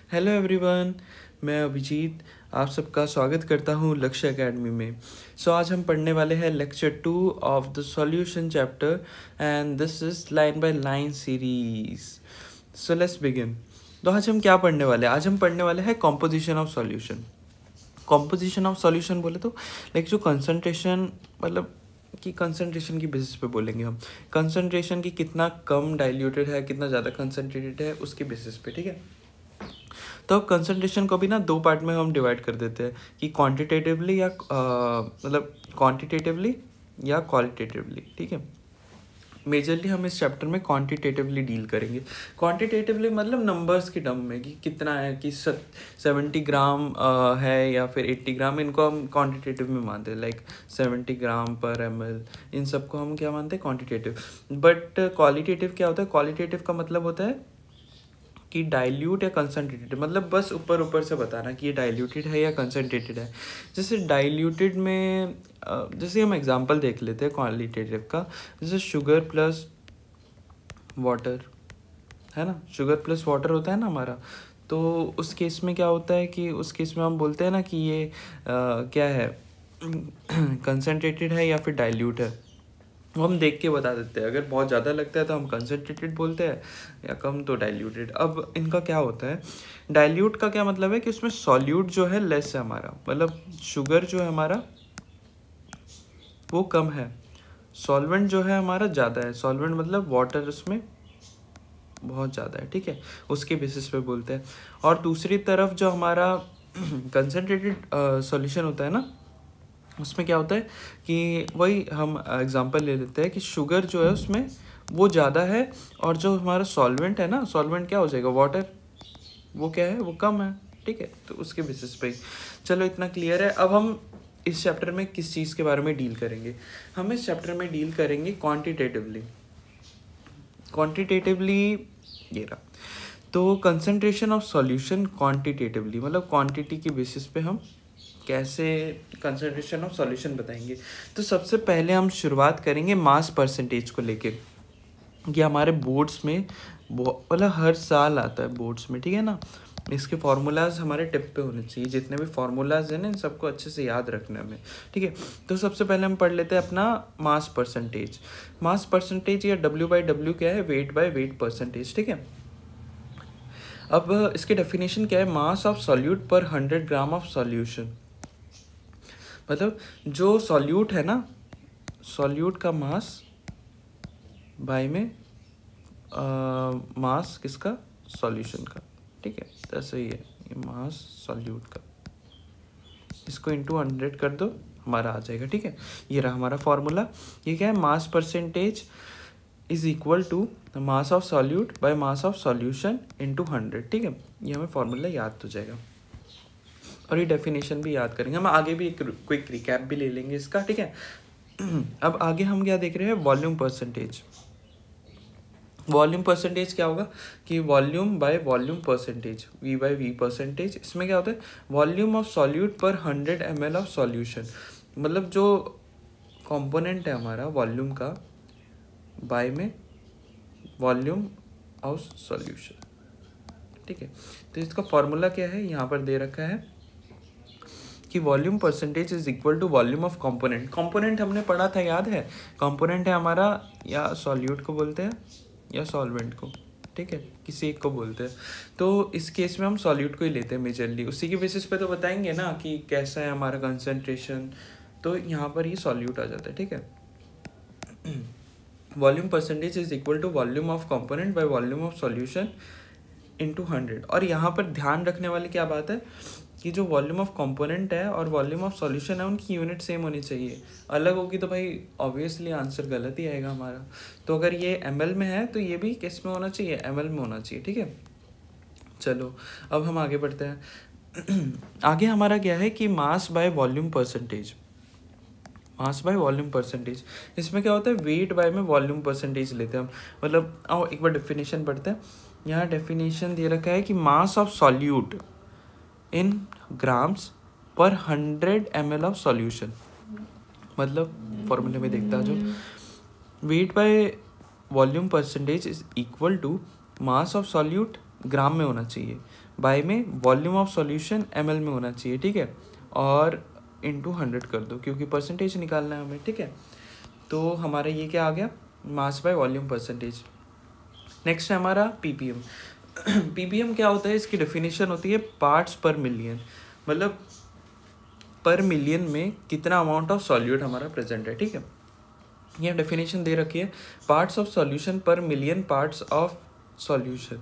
Hello everyone, मैं अभिजीत आप सबका स्वागत करता हूँ लक्ष्य एकेडमी में। आज हम पढ़ने वाले हैं lecture 2 of the solution chapter and this is line by line series. Let's begin. तो आज हम क्या पढ़ने वाले हैं? आज हम पढ़ने वाले हैं composition of solution. Composition of solution बोले तो लाइक जो कंसंट्रेशन, मतलब कि कंसंट्रेशन की बेसिस पे बोलेंगे हम। कंसंट्रेशन की कितना कम डाइल्यूटेड है, कितना ज़्यादा कंसंट्रेटेड है, उसके बेसिस पे, ठीक है। तो अब कंसंट्रेशन को भी ना दो पार्ट में हम डिवाइड कर देते हैं कि क्वांटिटेटिवली या मतलब क्वांटिटेटिवली या क्वालिटेटिवली, ठीक है। मेजरली हम इस चैप्टर में क्वांटिटेटिवली डील करेंगे। क्वांटिटेटिवली मतलब नंबर्स की टर्म में कि कितना है, कि 70 ग्राम है या फिर 80 ग्राम, इनको हम क्वांटिटेटिव में मानते हैं। लाइक 70 ग्राम पर ml, इन सबको हम क्या मानते हैं? क्वांटिटेटिव। बट क्वालिटेटिव क्या होता है? क्वालिटेटिव का मतलब होता है कि डाइल्यूट या कंसनट्रेटेड, मतलब बस ऊपर ऊपर से बताना कि ये डाइल्यूटेड है या कंसनट्रेटेड है। जैसे डाइल्यूटेड में जैसे हम एग्जांपल देख लेते हैं क्वालिटेटिव का। जैसे शुगर प्लस वाटर है ना, शुगर प्लस वाटर होता है ना हमारा। तो उस केस में क्या होता है कि उस केस में हम बोलते हैं ना कि ये क्या है, कंसनट्रेटेड है या फिर डाइल्यूट है। वो हम देख के बता देते हैं। अगर बहुत ज़्यादा लगता है तो हम कंसनट्रेटेड बोलते हैं, या कम तो डाइल्यूटेड। अब इनका क्या होता है? डाइल्यूट का क्या मतलब है कि उसमें सॉल्यूट जो है लेस है हमारा, मतलब शुगर जो है हमारा वो कम है, सॉल्वेंट जो है हमारा ज़्यादा है। सॉल्वेंट मतलब वाटर उसमें बहुत ज़्यादा है, ठीक है, उसके बेसिस पे बोलते हैं। और दूसरी तरफ जो हमारा कंसनट्रेटेड सॉल्यूशन होता है ना, उसमें क्या होता है कि वही हम एग्जांपल ले लेते हैं कि शुगर जो है उसमें वो ज़्यादा है, और जो हमारा सॉल्वेंट है ना, सॉल्वेंट क्या हो जाएगा? वाटर, वो क्या है? वो कम है, ठीक है। तो उसके बेसिस पे चलो इतना क्लियर है। अब हम इस चैप्टर में किस चीज़ के बारे में डील करेंगे? हम इस चैप्टर में डील करेंगे क्वांटिटेटिवली। क्वांटिटेटिवली ये रहा। तो कंसंट्रेशन ऑफ सॉल्यूशन क्वांटिटेटिवली, मतलब क्वांटिटी की बेसिस पे हम कैसे कंसंट्रेशन ऑफ सॉल्यूशन बताएंगे। तो सबसे पहले हम शुरुआत करेंगे मास परसेंटेज को लेके। कि हमारे बोर्ड्स में मतलब हर साल आता है बोर्ड्स में, ठीक है ना। इसके फार्मूलाज हमारे टिप पे होने चाहिए। जितने भी फार्मूलाज हैं ना, इन सबको अच्छे से याद रखना हमें, ठीक है। तो सबसे पहले हम पढ़ लेते हैं अपना मास परसेंटेज। मास परसेंटेज या W/W क्या है? वेट बाय वेट परसेंटेज, ठीक है। अब इसकी डेफिनेशन क्या है? मास ऑफ सॉल्यूट पर 100 ग्राम ऑफ सॉल्यूशन। मतलब जो सॉल्यूट है ना, सॉल्यूट का मास बाय में मास किसका? सॉल्यूशन का, ठीक है। तो ऐसे ही है ये मास सॉल्यूट का, इसको इंटू 100 कर दो, हमारा आ जाएगा, ठीक है। ये रहा हमारा फॉर्मूला। ये क्या है? Mass percentage is equal to mass of solute by mass of solution into 100, ठीक है। ये हमें फॉर्मूला याद हो जाएगा, और ये डेफिनेशन भी याद करेंगे हम। आगे भी एक क्विक रिकैप भी ले लेंगे इसका, ठीक है। अब आगे हम क्या देख रहे हैं? Volume percentage. वॉल्यूम परसेंटेज क्या होगा कि volume by volume percentage, V/V percentage. इसमें क्या होता है? वॉल्यूम ऑफ सॉल्यूट पर 100 ml ऑफ सॉल्यूशन, मतलब जो कंपोनेंट है हमारा वॉल्यूम का, बाय में वॉल्यूम ऑफ सॉल्यूशन, ठीक है। तो इसका फॉर्मूला क्या है? यहाँ पर दे रखा है कि volume percentage is equal to volume of component. Component हमने पढ़ा था, याद है? कंपोनेंट है हमारा, या सॉल्यूट को बोलते हैं या सॉल्वेंट को, ठीक है, किसी एक को बोलते हैं। तो इस केस में हम सॉल्यूट को ही लेते हैं मेजरली। उसी के बेसिस पे तो बताएंगे ना कि कैसा है हमारा कंसंट्रेशन। तो यहाँ पर ये सॉल्यूट आ जाता है, ठीक है। Volume percentage is equal to volume of component by volume of solution into 100। और यहाँ पर ध्यान रखने वाली क्या बात है कि जो वॉल्यूम ऑफ कंपोनेंट है और वॉल्यूम ऑफ सॉल्यूशन है, उनकी यूनिट सेम होनी चाहिए। अलग होगी तो भाई ऑब्वियसली आंसर गलत ही आएगा हमारा। तो अगर ये ml में है तो ये भी किस में होना चाहिए? ml में होना चाहिए, ठीक है। चलो अब हम आगे बढ़ते हैं। आगे हमारा क्या है कि mass by volume percentage. Mass by volume percentage, इसमें क्या होता है? वेट बाय में वॉल्यूम परसेंटेज लेते हैं हम। मतलब आओ एक बार डेफिनेशन पढ़ते हैं। यहाँ डेफिनेशन दे रखा है कि मास ऑफ सॉल्यूट इन ग्राम्स पर 100 ml ऑफ सॉल्यूशन। मतलब फॉर्मूले में देखता जो weight by volume percentage is equal to mass of solute gram में होना चाहिए, बाय में वॉल्यूम ऑफ सॉल्यूशन ml में होना चाहिए, ठीक है, और इंटू 100 कर दो क्योंकि परसेंटेज निकालना है हमें, ठीक है। तो हमारा ये क्या आ गया, मास बाय वॉल्यूम परसेंटेज। नेक्स्ट है हमारा पीपीएम। पीपीएम क्या होता है, इसकी डेफिनेशन होती है पार्ट्स पर मिलियन, मतलब पर मिलियन में कितना अमाउंट ऑफ सॉल्यूट हमारा प्रेजेंट है, ठीक है। ये डेफिनेशन दे रखी है, पार्ट्स ऑफ सॉल्यूशन पर मिलियन पार्ट्स ऑफ सॉल्यूशन,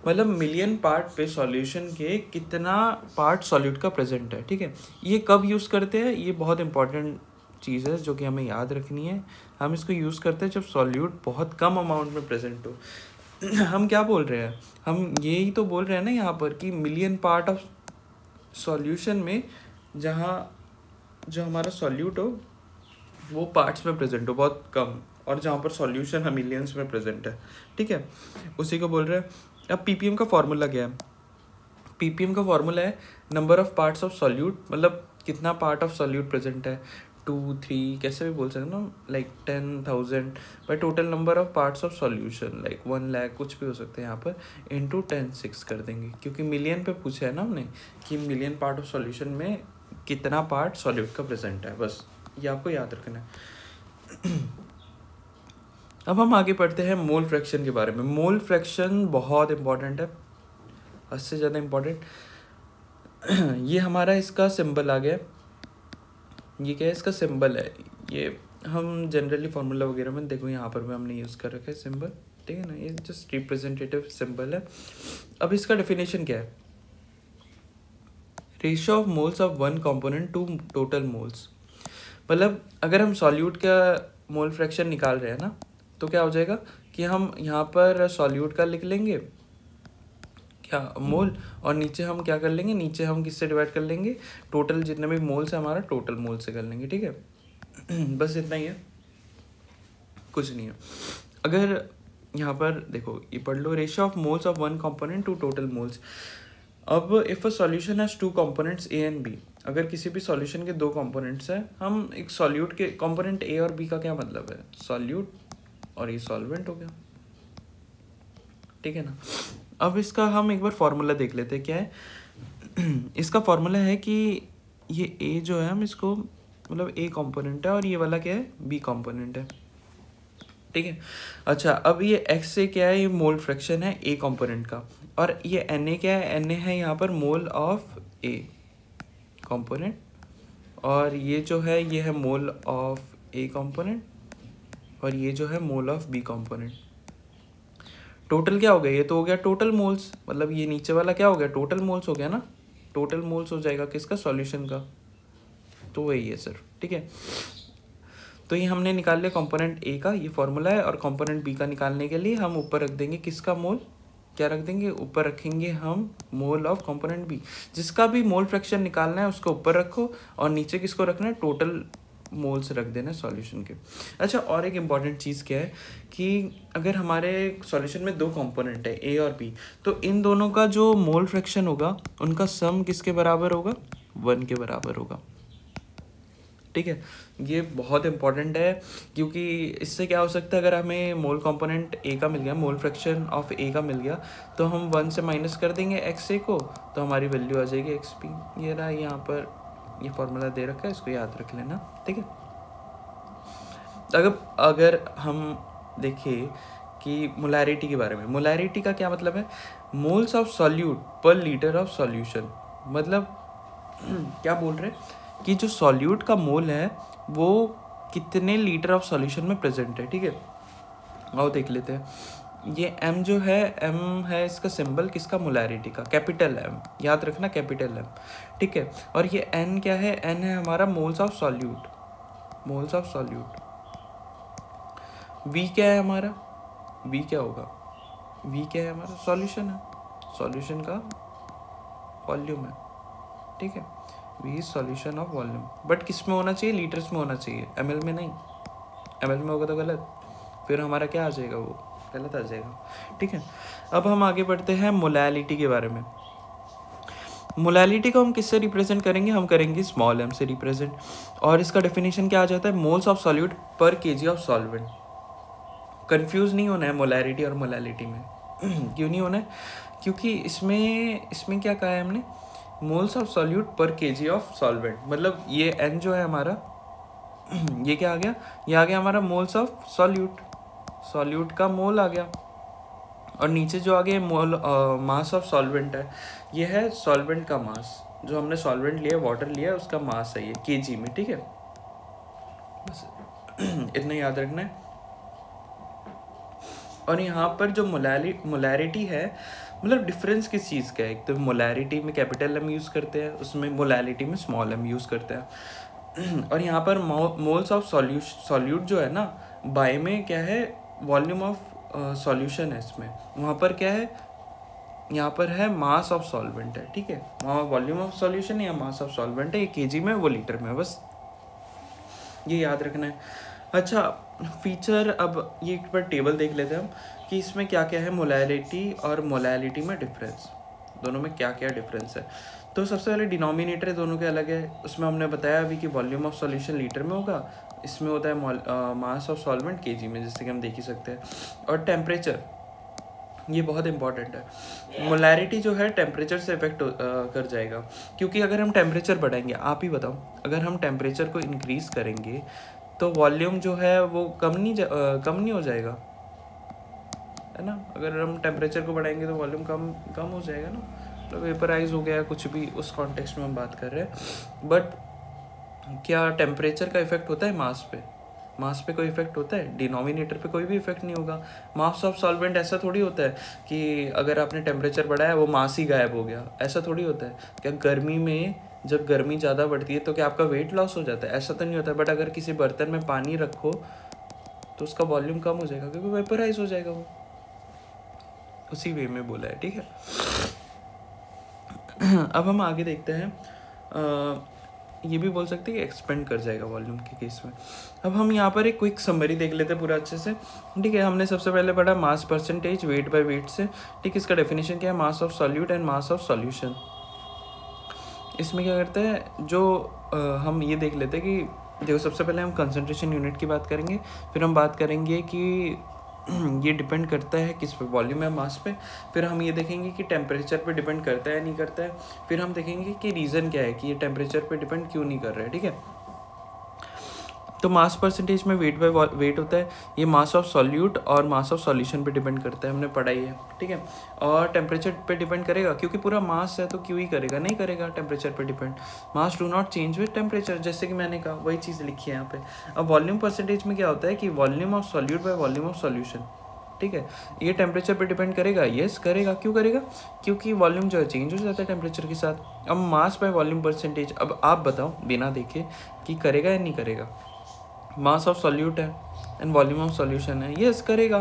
मतलब मिलियन पार्ट पे सॉल्यूशन के कितना पार्ट सॉल्यूट का प्रेजेंट है, ठीक है। ये कब यूज़ करते हैं, ये बहुत इंपॉर्टेंट चीज़ है जो कि हमें याद रखनी है। हम इसको यूज़ करते हैं जब सॉल्यूट बहुत कम अमाउंट में प्रेजेंट हो। हम क्या बोल रहे हैं, हम यही तो बोल रहे हैं ना यहाँ पर कि मिलियन पार्ट ऑफ सॉल्यूशन में जहाँ जो हमारा सॉल्यूट हो वो पार्ट्स में प्रेजेंट हो बहुत कम, और जहाँ पर सॉल्यूशन है मिलियंस में प्रेजेंट है, ठीक है, उसी को बोल रहे हैं। अब पीपीएम का फॉर्मूला क्या है, पीपीएम का फॉर्मूला है number of parts of solute, मतलब कितना पार्ट ऑफ सॉल्यूट प्रेजेंट है, 2 3 कैसे भी बोल सकते ना, like 10,000 by total number of parts of solution, like 1 lakh कुछ भी हो सकते हैं यहाँ पर, इंटू 10 कर देंगे क्योंकि मिलियन पे पूछा है ना हमने कि मिलियन पार्ट ऑफ सॉल्यूशन में कितना पार्ट सॉल्यूट का प्रेजेंट है, बस ये आपको याद रखना है। अब हम आगे पढ़ते हैं मोल फ्रैक्शन के बारे में। मोल फ्रैक्शन बहुत इंपॉर्टेंट है, हद से ज़्यादा इम्पॉर्टेंट। ये हमारा इसका सिंबल आ गया, ये क्या है, इसका सिंबल है, ये हम जनरली फार्मूला वगैरह में देखो यहाँ पर भी हमने यूज़ कर रखा है सिंबल, ठीक है ना, ये जस्ट रिप्रेजेंटेटिव सिंबल है। अब इसका डेफिनेशन क्या है, ratio of moles of one component to total moles, मतलब अगर हम सॉल्यूट का मोल फ्रैक्शन निकाल रहे हैं ना, तो क्या हो जाएगा कि हम यहाँ पर सॉल्यूट का लिख लेंगे क्या मोल, और नीचे हम क्या कर लेंगे, नीचे हम किससे डिवाइड कर लेंगे, टोटल जितने भी मोल्स है हमारा टोटल मोल से कर लेंगे, ठीक है। बस इतना ही है, कुछ नहीं है। अगर यहाँ पर देखो ये पढ़ लो, ratio of moles of one component to total moles. अब if a solution has 2 components A and B, अगर किसी भी सॉल्यूशन के 2 कंपोनेंट्स हैं, हम एक सॉल्यूट के कंपोनेंट ए और बी का क्या मतलब है, सॉल्यूट और ये सॉल्वेंट हो गया, ठीक है ना। अब इसका हम एक बार फॉर्मूला देख लेते हैं क्या है। इसका फॉर्मूला है कि ये ए जो है हम इसको मतलब ए कंपोनेंट है और ये वाला क्या है, बी कंपोनेंट है, ठीक है। अच्छा, अब ये एक्स से क्या है, ये मोल फ्रैक्शन है ए कंपोनेंट का, और ये एन ए क्या है, एन ए है यहाँ पर मोल ऑफ ए कंपोनेंट, और ये जो है ये है मोल ऑफ ए कंपोनेंट, और ये जो है mole of b component. Total क्या हो गया, ये तो हो गया टोटल मोल्स, मतलब ये नीचे वाला क्या हो गया, टोटल मोल्स हो गया ना, टोटल मोल्स हो जाएगा किसका, सॉल्यूशन का, तो वही है सर, ठीक है। तो ये हमने निकाल लिया कंपोनेंट ए का, ये फॉर्मूला है, और कंपोनेंट बी का निकालने के लिए हम ऊपर रख देंगे किसका मोल, क्या रख देंगे, ऊपर रखेंगे हम मोल ऑफ कंपोनेंट बी, जिसका भी मोल फ्रैक्शन निकालना है उसको ऊपर रखो, और नीचे किसको रखना है, टोटल मोल्स रख देना सॉल्यूशन के। अच्छा, और एक इम्पॉर्टेंट चीज़ क्या है कि अगर हमारे सॉल्यूशन में 2 कंपोनेंट है ए और बी, तो इन दोनों का जो मोल फ्रैक्शन होगा उनका सम किसके बराबर होगा, 1 के बराबर होगा, ठीक है। ये बहुत इंपॉर्टेंट है क्योंकि इससे क्या हो सकता है, अगर हमें मोल कंपोनेंट ए का मिल गया, मोल फ्रैक्शन ऑफ ए का मिल गया, तो हम 1 से माइनस कर देंगे एक्स ए को, तो हमारी वैल्यू आ जाएगी एक्स पी। ये रहा यहाँ पर ये फॉर्मूला दे रखा है, इसको याद रख लेना, ठीक है। अगर हम देखें कि मोलैरिटी के बारे में, मोलैरिटी का क्या मतलब है, मोल्स ऑफ सॉल्यूट पर लीटर ऑफ सॉल्यूशन, मतलब क्या बोल रहे हैं कि जो सॉल्यूट का मोल है वो कितने लीटर ऑफ सॉल्यूशन में प्रेजेंट है, ठीक है। आओ देख लेते हैं। ये m जो है, m है इसका सिंबल किसका, मोलैरिटी का, कैपिटल M, याद रखना कैपिटल M, ठीक है। और ये n क्या है, n है हमारा moles of solute, moles of solute. v क्या है हमारा, v क्या होगा, v क्या है हमारा, सॉल्यूशन है, सॉल्यूशन का वॉल्यूम है, ठीक है। v is solution of volume, but किस में होना चाहिए, लीटर्स में होना चाहिए, ml में नहीं, ml में होगा तो गलत, फिर हमारा क्या आ जाएगा, वो गलत आ जाएगा, ठीक है। अब हम आगे बढ़ते हैं मोलैलिटी के बारे में। मोलैलिटी को हम किससे रिप्रेजेंट करेंगे, हम करेंगे स्मॉल m से रिप्रेजेंट, और इसका डेफिनेशन क्या आ जाता है, moles of solute per kg of solvent. Confuse नहीं होना है मोलैरिटी और मोलैलिटी में। क्यों नहीं होना है, क्योंकि इसमें क्या कहा है हमने, moles of solute per kg of solvent, मतलब ये n जो है हमारा ये क्या आ गया, ये आ गया हमारा मोल्स ऑफ सॉल्यूट का मोल आ गया, और नीचे जो आ गया मोल मास ऑफ सॉल्वेंट है, ये है सॉल्वेंट का मास, जो हमने सॉल्वेंट लिया वाटर लिया उसका मास है ये केजी में, ठीक है, बस इतना याद रखना है। और यहाँ पर जो मोलैरिटी है, मतलब डिफरेंस किस चीज़ का है, एक तो मोलैरिटी में कैपिटल एम यूज़ करते हैं, उसमें मोलैरिटी में स्मॉल एम यूज़ करते हैं। और यहाँ पर मोल्स ऑफ सॉल्यूट जो है ना, बाय में क्या है, वॉल्यूम ऑफ सॉल्यूशन है इसमें, वहाँ पर क्या है, यहाँ पर है मास ऑफ सॉल्वेंट है, ठीक है, वहाँ वॉल्यूम ऑफ सॉल्यूशन या मास ऑफ सॉल्वेंट है, ये केजी में वो लीटर में, बस ये याद रखना है। अच्छा फीचर, अब ये एक बार टेबल देख लेते हैं हम कि इसमें क्या क्या है, मोलैरिटी और मोलैलिटी में डिफरेंस, दोनों में क्या क्या डिफरेंस है। तो सबसे पहले डिनोमिनेटर दोनों के अलग है, उसमें हमने बताया अभी कि वॉल्यूम ऑफ सॉल्यूशन लीटर में होगा, इसमें होता है मास ऑफ सॉल्वेंट केजी में, जैसे कि हम देख ही सकते हैं। और टेम्परेचर, ये बहुत इंपॉर्टेंट है, मोलैरिटी जो है टेम्परेचर से इफेक्ट कर जाएगा, क्योंकि अगर हम टेम्परेचर बढ़ाएंगे, आप ही बताओ, अगर हम टेम्परेचर को इंक्रीज़ करेंगे तो वॉल्यूम जो है वो कम नहीं हो जाएगा, है ना, अगर हम टेम्परेचर को बढ़ाएंगे तो वॉल्यूम कम हो जाएगा ना, मतलब वेपराइज हो गया कुछ भी, उस कॉन्टेक्स्ट में हम बात कर रहे हैं। बट क्या टेम्परेचर का इफेक्ट होता है मास पे कोई इफेक्ट होता है, डिनोमिनेटर पे कोई भी इफेक्ट नहीं होगा। मास ऑफ सॉल्वेंट ऐसा थोड़ी होता है कि अगर आपने टेम्परेचर बढ़ाया वो मास ही गायब हो गया, ऐसा थोड़ी होता है। क्या गर्मी में जब गर्मी ज़्यादा बढ़ती है तो क्या आपका वेट लॉस हो जाता है, ऐसा तो नहीं होता। बट अगर किसी बर्तन में पानी रखो तो उसका वॉल्यूम कम हो जाएगा, क्योंकि वेपराइज हो जाएगा वो, उसी वे में बोला है, ठीक है। अब हम आगे देखते हैं, ये भी बोल सकते हैं कि एक्सपेंड कर जाएगा वॉल्यूम के केस में। अब हम यहाँ पर एक क्विक समरी देख लेते हैं पूरा अच्छे से, ठीक है। हमने सबसे पहले पढ़ा mass percentage weight by weight से, ठीक। इसका डेफिनेशन क्या है, mass of solute and mass of solution. इसमें क्या करते हैं, जो हम ये देख लेते हैं कि देखो, सबसे पहले हम कंसंट्रेशन यूनिट की बात करेंगे, फिर हम बात करेंगे कि ये डिपेंड करता है किस पे, वॉल्यूम है मास पे। फिर हम ये देखेंगे कि टेम्परेचर पे डिपेंड करता है नहीं करता है। फिर हम देखेंगे कि रीज़न क्या है कि ये टेम्परेचर पे डिपेंड क्यों नहीं कर रहा है, ठीक है। तो मास परसेंटेज में वेट बाय वेट होता है, ये मास ऑफ सॉल्यूट और मास ऑफ सॉल्यूशन पे डिपेंड करता है, हमने पढ़ाई है, ठीक है। और टेम्परेचर पे डिपेंड करेगा, क्योंकि पूरा मास है तो क्यों ही करेगा, नहीं करेगा टेम्परेचर पे depend. Mass do not change with temperature, जैसे कि मैंने कहा वही चीज़ लिखी है यहाँ पे। अब वॉल्यूम परसेंटेज में क्या होता है कि volume of solute bye volume of solution, ठीक है। ये टेम्परेचर पे डिपेंड करेगा, यस करेगा। क्यों करेगा, क्योंकि वॉल्यूम जो है चेंज हो जाता है टेम्परेचर के साथ। अब मास बाय वॉल्यूम परसेंटेज, अब आप बताओ बिना देखे कि करेगा या नहीं करेगा। मास ऑफ सॉल्यूट है एंड वॉल्यूम ऑफ सॉल्यूशन है, यस करेगा।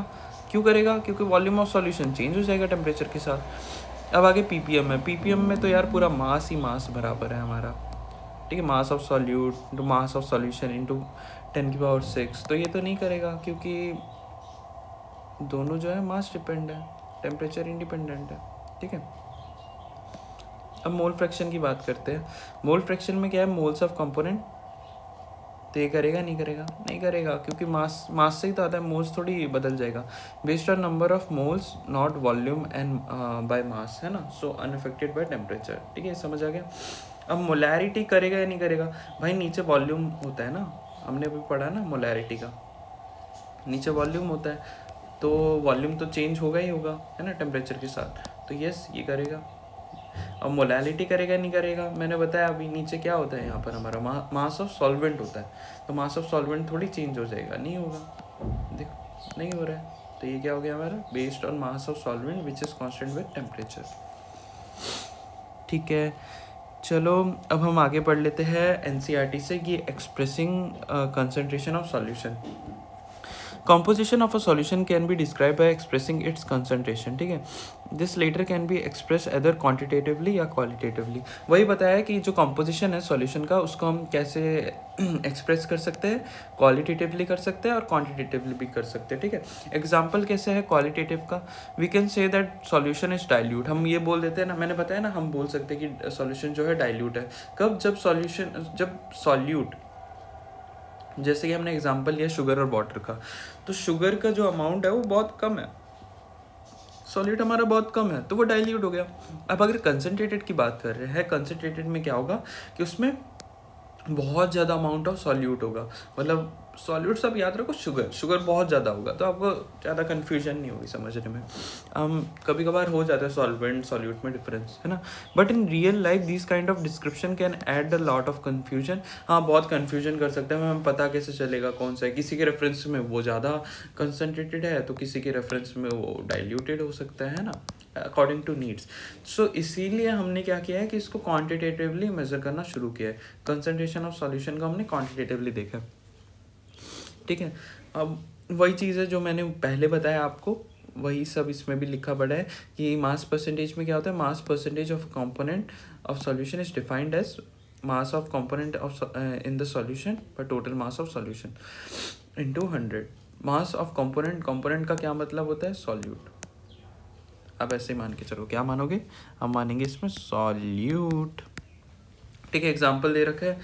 क्यों करेगा, क्योंकि वॉल्यूम ऑफ सॉल्यूशन चेंज हो जाएगा टेम्परेचर के साथ। अब आगे पीपीएम है, पीपीएम में तो यार पूरा मास ही मास बराबर है हमारा, ठीक है। Mass of solute into mass of solution into 10⁶, तो ये तो नहीं करेगा, क्योंकि दोनों जो है मास डिपेंड है, टेम्परेचर इंडिपेंडेंट है, ठीक है। अब मोल फ्रैक्शन की बात करते हैं। मोल फ्रैक्शन में क्या है, मोल्स ऑफ कंपोनेंट, तो ये करेगा नहीं करेगा, नहीं करेगा, क्योंकि मास से ही तो आता है, मोल्स थोड़ी बदल जाएगा। Based on number of moles not volume and by mass, है ना, सो अनअफेक्टेड बाय टेम्परेचर, ठीक है, समझ आ गया। अब मोलैरिटी करेगा या नहीं करेगा, भाई नीचे वॉल्यूम होता है ना, हमने अभी पढ़ा ना मोलैरिटी का, नीचे वॉल्यूम होता है, तो वॉल्यूम तो चेंज होगा ही होगा, है ना, टेम्परेचर के साथ, तो यस ये करेगा। अब मोलैलिटी करेगा नहीं करेगा, मैंने बताया अभी नीचे क्या होता है, यहाँ पर हमारा मास ऑफ सॉल्वेंट होता है, तो मास ऑफ सॉल्वेंट थोड़ी चेंज हो जाएगा, नहीं होगा, देखो नहीं हो रहा है, तो ये क्या हो गया हमारा, based on mass of solvent which is constant with temperature, ठीक है। चलो अब हम आगे पढ़ लेते हैं एनसीईआरटी से, ये expressing concentration of solution. Composition of a solution can be described by expressing its concentration, ठीक है। This later can be expressed either quantitatively या qualitatively। वही बताया कि जो composition है solution का, उसको हम कैसे एक्सप्रेस कर सकते हैं, क्वालिटेटिवली कर सकते हैं और क्वांटिटेटिवली भी कर सकते हैं, ठीक है। एग्जाम्पल कैसे है क्वालिटेटिव का, we can say that solution is dilute, हम ये बोल देते हैं ना, मैंने बताया ना, हम बोल सकते हैं कि सॉल्यूशन जो है डाइल्यूट है। कब, जब सॉल्यूट, जैसे कि हमने एग्जांपल लिया शुगर और वाटर का, तो शुगर का जो अमाउंट है वो बहुत कम है, सॉल्यूट हमारा बहुत कम है तो वो डाइल्यूट हो गया। अब अगर कंसनट्रेटेड की बात कर रहे हैं, कंसनट्रेटेड में क्या होगा कि उसमें बहुत ज़्यादा अमाउंट ऑफ सॉल्यूट होगा, मतलब सॉल्यूट सब याद रखो, शुगर बहुत ज़्यादा होगा तो आपको ज़्यादा कन्फ्यूजन नहीं होगी समझने में। कभी कभार हो जाता है सॉल्वेंट सॉल्यूट में डिफरेंस, है ना, but in real life this kind of description can add a lot of confusion. हाँ, बहुत कन्फ्यूजन कर सकते हैं, हमें पता कैसे चलेगा कौन सा है, किसी के रेफरेंस में वो ज़्यादा कंसनट्रेटेड है तो किसी के रेफरेंस में वो डाइल्यूटेड हो सकता है ना, अकॉर्डिंग टू नीड्स। सो इसीलिए हमने क्या किया है कि इसको क्वांटिटेटिवली मेजर करना शुरू किया है, कंसंट्रेशन ऑफ सॉल्यूशन को हमने क्वांटिटेटिवली देखा, ठीक है। अब वही चीज़ है जो मैंने पहले बताया आपको, वही सब इसमें भी लिखा पड़ा है कि मास परसेंटेज में क्या होता है, mass percentage of component of solution is defined as mass of component of in the solution per total mass of solution into 100। मास ऑफ कंपोनेंट का क्या मतलब होता है, सॉल्यूट। अब ऐसे मान के चलो, क्या मानोगे, हम मानेंगे इसमें सॉल्यूट, ठीक है। एग्जाम्पल दे रखा है,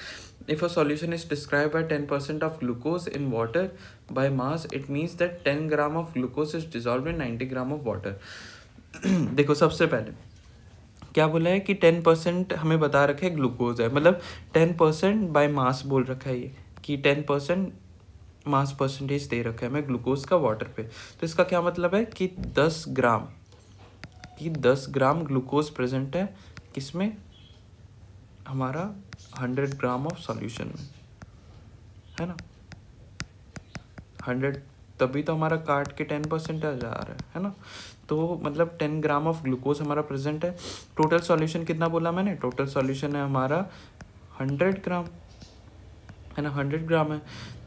if a solution is describe by 10% of glucose in water by mass, it means that 10 gram of glucose is dissolve in 90 gram of water. देखो सबसे पहले क्या बोला है कि 10% हमें बता रखा है ग्लूकोज है, मतलब 10% बाय मास बोल रखा है ये कि 10% मास परसेंटेज दे रखा है हमें ग्लूकोज का वाटर पे। तो इसका क्या मतलब है कि 10 ग्राम ग्लूकोज प्रेजेंट है किसमें, हमारा 100 ग्राम ऑफ सॉल्यूशन में, है ना। 100 तभी तो हमारा काट के 10% आ जा रहा है ना। तो मतलब 10 ग्राम ऑफ ग्लूकोज हमारा प्रेजेंट है। टोटल सॉल्यूशन कितना बोला मैंने, टोटल सॉल्यूशन है हमारा 100 ग्राम, है ना, 100 ग्राम है।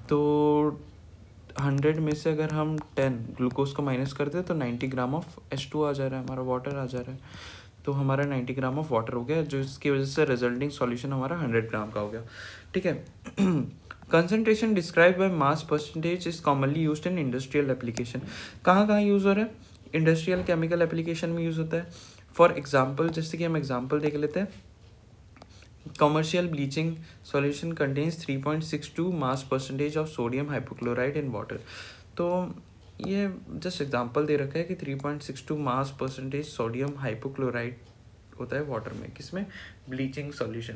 तो 100 में से अगर हम 10 ग्लूकोज को माइनस कर दे तो 90 ग्राम ऑफ H2 आ जा रहा है, हमारा वाटर आ जा रहा है। तो हमारा 90 ग्राम ऑफ वाटर हो गया, जो इसकी वजह से रिजल्टिंग सॉल्यूशन हमारा 100 ग्राम का हो गया, ठीक है। Concentration describe by mass percentage is commonly used in industrial application. कहाँ कहाँ यूज़ हो रहा है, इंडस्ट्रियल केमिकल एप्लीकेशन में यूज़ होता है। फॉर एग्जाम्पल, जैसे कि हम एग्जाम्पल देख लेते हैं, commercial bleaching solution contains 3.62 mass percentage of sodium hypochlorite in water। तो ये जस्ट एग्जांपल दे रखा है कि 3.62 मास परसेंटेज सोडियम हाइपोक्लोराइड होता है वाटर में, किसमें, ब्लीचिंग सॉल्यूशन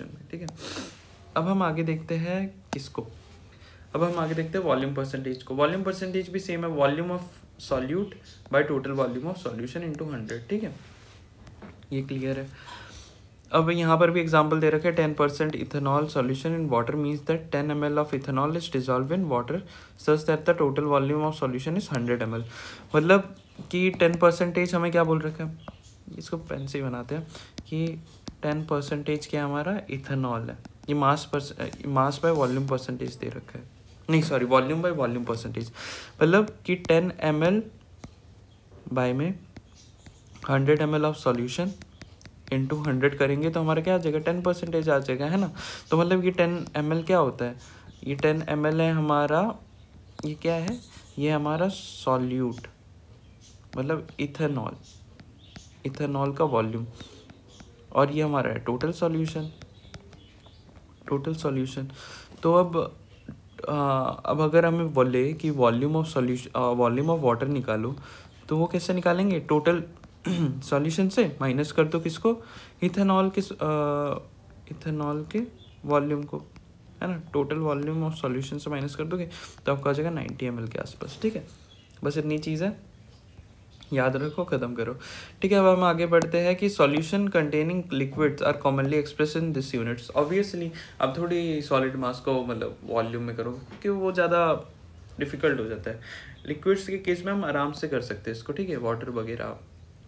में, ठीक है। अब हम आगे देखते हैं किसको, अब हम आगे देखते हैं वॉल्यूम परसेंटेज को। वॉल्यूम परसेंटेज भी सेम है, volume of solute by total volume of solution into 100, ठीक है, ये क्लियर है। अब यहाँ पर भी एग्जांपल दे रखा है, 10% ethanol solution in water means that 10 ml of ethanol is dissolve in water such that the total volume of solution is 100 ml। मतलब कि 10% हमें क्या बोल रखा है, इसको पेन से बनाते हैं कि 10% क्या हमारा इथेनॉल है, ये मास बाय वॉल्यूम परसेंटेज दे रखा है, नहीं sorry, volume by volume percentage, मतलब कि 10 ml बाय में 100 ml ऑफ सॉल्यूशन इंटू 100 करेंगे तो हमारा क्या आ जाएगा, 10% आ जाएगा, है ना। तो मतलब ये 10 ml क्या होता है, ये 10 ml है हमारा, ये क्या है, ये हमारा सॉल्यूट, मतलब इथेनॉल का वॉल्यूम, और ये हमारा है टोटल सॉल्यूशन। तो अब अगर हमें बोले कि वॉल्यूम ऑफ वाटर निकालो, तो वो कैसे निकालेंगे, टोटल सॉल्यूशन से माइनस कर दो किसको, इथेनॉल के वॉल्यूम को, है ना, टोटल वॉल्यूम ऑफ सॉल्यूशन से माइनस कर दोगे तो आपका आ जाएगा 90 ml के आसपास, ठीक है। बस इतनी चीज़ है, याद रखो, ख़त्म करो, ठीक है। अब हम आगे बढ़ते हैं कि solution containing liquids are commonly express in this units. Obviously अब थोड़ी सॉलिड मास को मतलब वॉल्यूम में करो क्योंकि वो ज़्यादा डिफ़िकल्ट हो जाता है। लिक्विड्स के केस में हम आराम से कर सकते हैं इसको, ठीक है, वाटर वगैरह,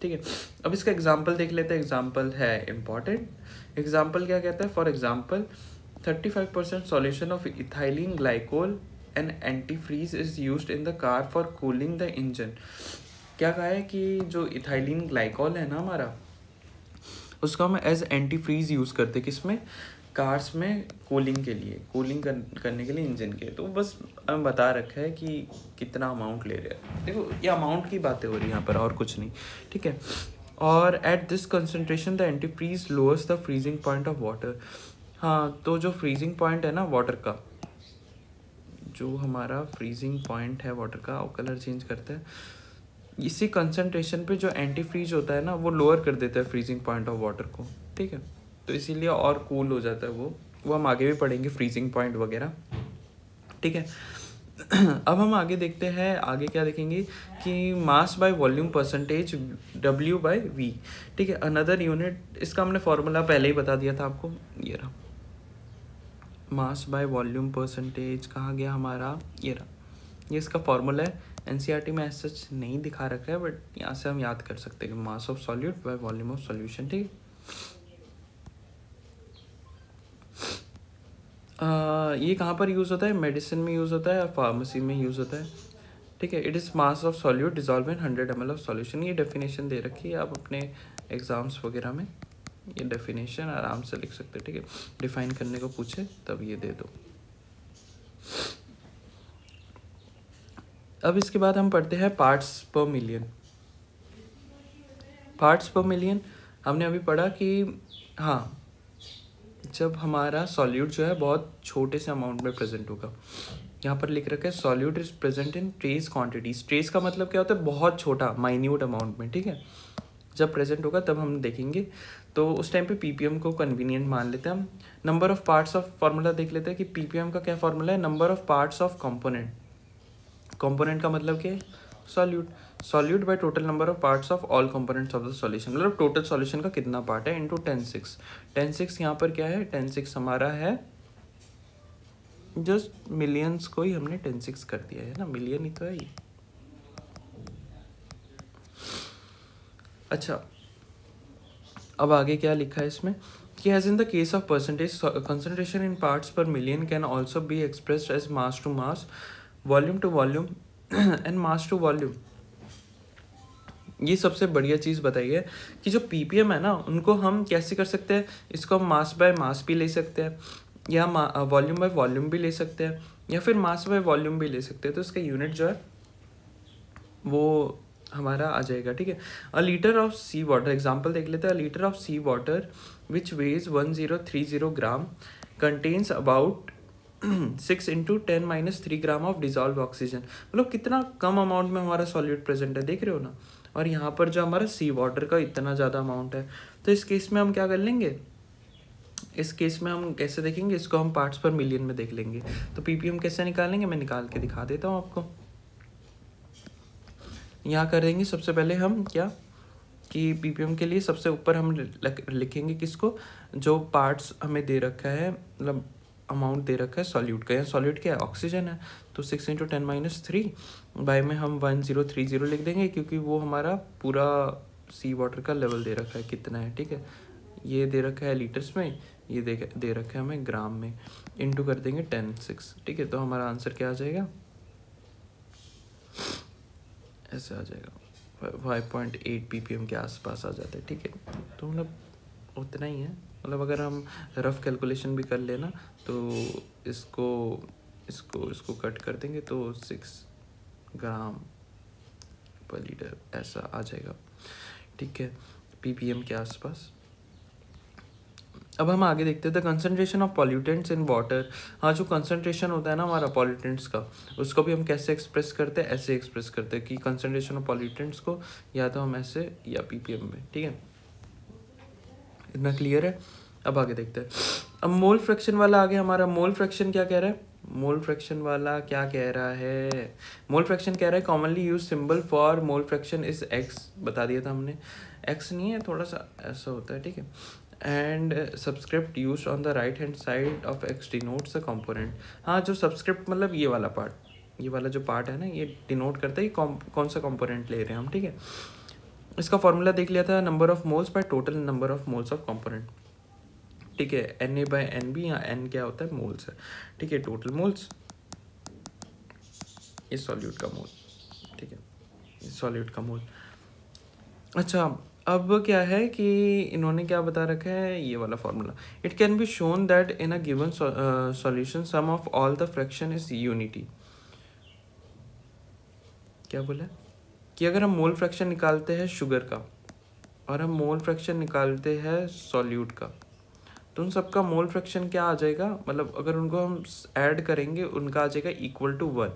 ठीक है। अब इसका एग्जाम्पल देख लेते हैं, एग्जाम्पल है इम्पॉर्टेंट। एग्जाम्पल क्या कहता है, for example 35% solution of ethylene glycol and antifreeze is used in the car for cooling the engine. क्या कहा है कि जो इथाइलिन ग्लाइकोल है ना हमारा, उसको हम एज एंटी फ्रीज यूज़ करते हैं, किसमें, कार्स में कूलिंग के लिए, करने के लिए इंजन के। तो बस हमें बता रखा है कि कितना अमाउंट ले रहे हैं, देखो ये अमाउंट की बातें हो रही है यहाँ पर और कुछ नहीं, ठीक है। और at this concentration the antifreeze lowers the freezing point of water. हाँ, तो जो फ्रीजिंग पॉइंट है ना वाटर का, जो हमारा फ्रीजिंग पॉइंट है वाटर का, वो कलर चेंज करते हैं, इसी कंसंट्रेशन पे जो एंटी फ्रीज होता है ना वो लोअर कर देता है फ्रीजिंग पॉइंट ऑफ वाटर को, ठीक है। तो इसीलिए और कूल हो जाता है वो हम आगे भी पढ़ेंगे फ्रीजिंग पॉइंट वगैरह, ठीक है। अब हम आगे देखते हैं, आगे क्या देखेंगे कि mass by volume percentage W by V, ठीक है। अनदर यूनिट, इसका हमने फॉर्मूला पहले ही बता दिया था आपको, ये रहा मास बाय वॉल्यूम परसेंटेज, कहाँ गया हमारा, ये रहा, ये इसका फॉर्मूला है। एनसीईआरटी में ऐसा सच नहीं दिखा रखा है, बट यहाँ से हम याद कर सकते हैं कि मास of solute bye volume of solution, ठीक है। ये कहाँ पर यूज़ होता है, मेडिसिन में यूज़ होता है और फार्मेसी में यूज़ होता है, ठीक है। It is mass of solute dissolve in 100 ml of solution. ये डेफिनेशन दे रखी है, आप अपने एग्जाम्स वगैरह में ये डेफिनेशन आराम से लिख सकते हैं, ठीक है। डिफाइन करने को पूछे तब ये दे दो। अब इसके बाद हम पढ़ते हैं parts per million. Parts per million हमने अभी पढ़ा कि हाँ, जब हमारा सॉल्यूट जो है बहुत छोटे से अमाउंट में प्रेजेंट होगा, यहाँ पर लिख रखा है solute is present in trace quantities. Trace का मतलब क्या होता है, बहुत छोटा माइन्यूट अमाउंट में, ठीक है। जब प्रेजेंट होगा तब हम देखेंगे, तो उस टाइम पे पीपीएम को कन्वीनियंट मान लेते हैं हम। Number of parts of formula देख लेते हैं कि पीपीएम का क्या फार्मूला है, number of parts of component. Component का मतलब क्या है, solute. Solute by total number of parts of all components of the solution, मतलब टोटल सॉल्यूशन का कितना पार्ट है इनटू 10⁶। 10⁶ यहाँ पर क्या है, 10⁶ हमारा है, जस्ट मिलियंस को ही हमने 10⁶ कर दिया है ना, मिलियन ही तो है ये। अच्छा, अब आगे क्या लिखा है इसमें कि as in the case of percentage concentration in parts per million can also be expressed as mass to mass, volume to volume and mass to volume. ये सबसे बढ़िया चीज़ बताई है कि जो पीपीएम है ना, उनको हम कैसे कर सकते हैं, इसको हम मास बाय मास भी ले सकते हैं, या वॉल्यूम बाय वॉल्यूम भी ले सकते हैं, या फिर मास बाय वॉल्यूम भी ले सकते हैं। तो इसका यूनिट जो है वो हमारा आ जाएगा, ठीक है। A litre of sea water, example देख लेते हैं। A litre of sea water which weighs 1030 gram contains about 6 × 10⁻³ gram of dissolve oxygen. मतलब कितना कम अमाउंट में हमारा सॉल्यूट प्रेजेंट है, देख रहे हो ना। और यहाँ पर जो हमारा सी वाटर का इतना ज़्यादा अमाउंट है, तो इस केस में हम क्या कर लेंगे, इस केस में हम कैसे देखेंगे, इसको हम पार्ट्स पर मिलियन में देख लेंगे। तो पीपीएम कैसे निकालेंगे, मैं निकाल के दिखा देता हूँ आपको। यहाँ करेंगे सबसे पहले हम क्या कि पीपीएम के लिए सबसे ऊपर हम लिखेंगे किसको, जो पार्ट्स हमें दे रखा है, मतलब अमाउंट दे रखा है सॉल्यूट का। यहाँ सॉल्यूट क्या है, ऑक्सीजन है। तो 6 × 10⁻³ बाय में हम 1030 लिख देंगे, क्योंकि वो हमारा पूरा सी वाटर का लेवल दे रखा है कितना है, ठीक है। ये दे रखा है लीटर्स में, ये दे रखा है हमें ग्राम में, इनटू कर देंगे 10⁶, ठीक है। तो हमारा आंसर क्या आ जाएगा, ऐसे आ जाएगा 5.8 पीपीएम के आसपास आ जाता है, ठीक है। तो मतलब उतना ही है, मतलब अगर हम रफ कैलकुलेशन भी कर लेना तो इसको इसको इसको कट कर देंगे तो 6 ग्राम पर लीटर ऐसा आ जाएगा, ठीक है, पीपीएम के आसपास। अब हम आगे देखते हैं the concentration of pollutants in water. हाँ, जो कंसंट्रेशन होता है ना हमारा पॉल्यूटेंट्स का, उसको भी हम कैसे एक्सप्रेस करते हैं, ऐसे एक्सप्रेस करते हैं कि कंसंट्रेशन ऑफ पॉल्यूटेंट्स को या तो हम ऐसे या पीपीएम में, ठीक है। इतना क्लियर है। अब आगे देखते हैं। अब मोल फ्रैक्शन वाला आगे हमारा मोल फ्रैक्शन क्या कह रहा है, मोल फ्रैक्शन वाला क्या कह रहा है, मोल फ्रैक्शन कह रहा है commonly use symbol for mole fraction is x, बता दिया था हमने। एक्स नहीं है, थोड़ा सा ऐसा होता है, ठीक है। And subscript use on the right hand side of x denotes the component. हाँ, जो सबस्क्रिप्ट मतलब ये वाला पार्ट, ये वाला जो पार्ट है ना, ये डिनोट करता है कौन सा कंपोनेंट ले रहे हैं हम, ठीक है। इसका फॉर्मूला देख लिया था, number of moles by total number of moles of component, ठीक है। Na/NB, या N क्या होता है, मोल्स है, ठीक है। टोटल मोल्स, इस सॉल्यूट का मोल, ठीक है, इस सॉल्यूट का मोल। अच्छा, अब क्या है कि इन्होंने क्या बता रखा है, ये वाला formula, it can be shown that in a given solution sum of all the fraction is unity. क्या बोला कि अगर हम मोल फ्रैक्शन निकालते हैं शुगर का और हम मोल फ्रैक्शन निकालते हैं सॉल्यूट का, तो उन सबका मोल फ्रैक्शन क्या आ जाएगा, मतलब अगर उनको हम ऐड करेंगे उनका आ जाएगा =1।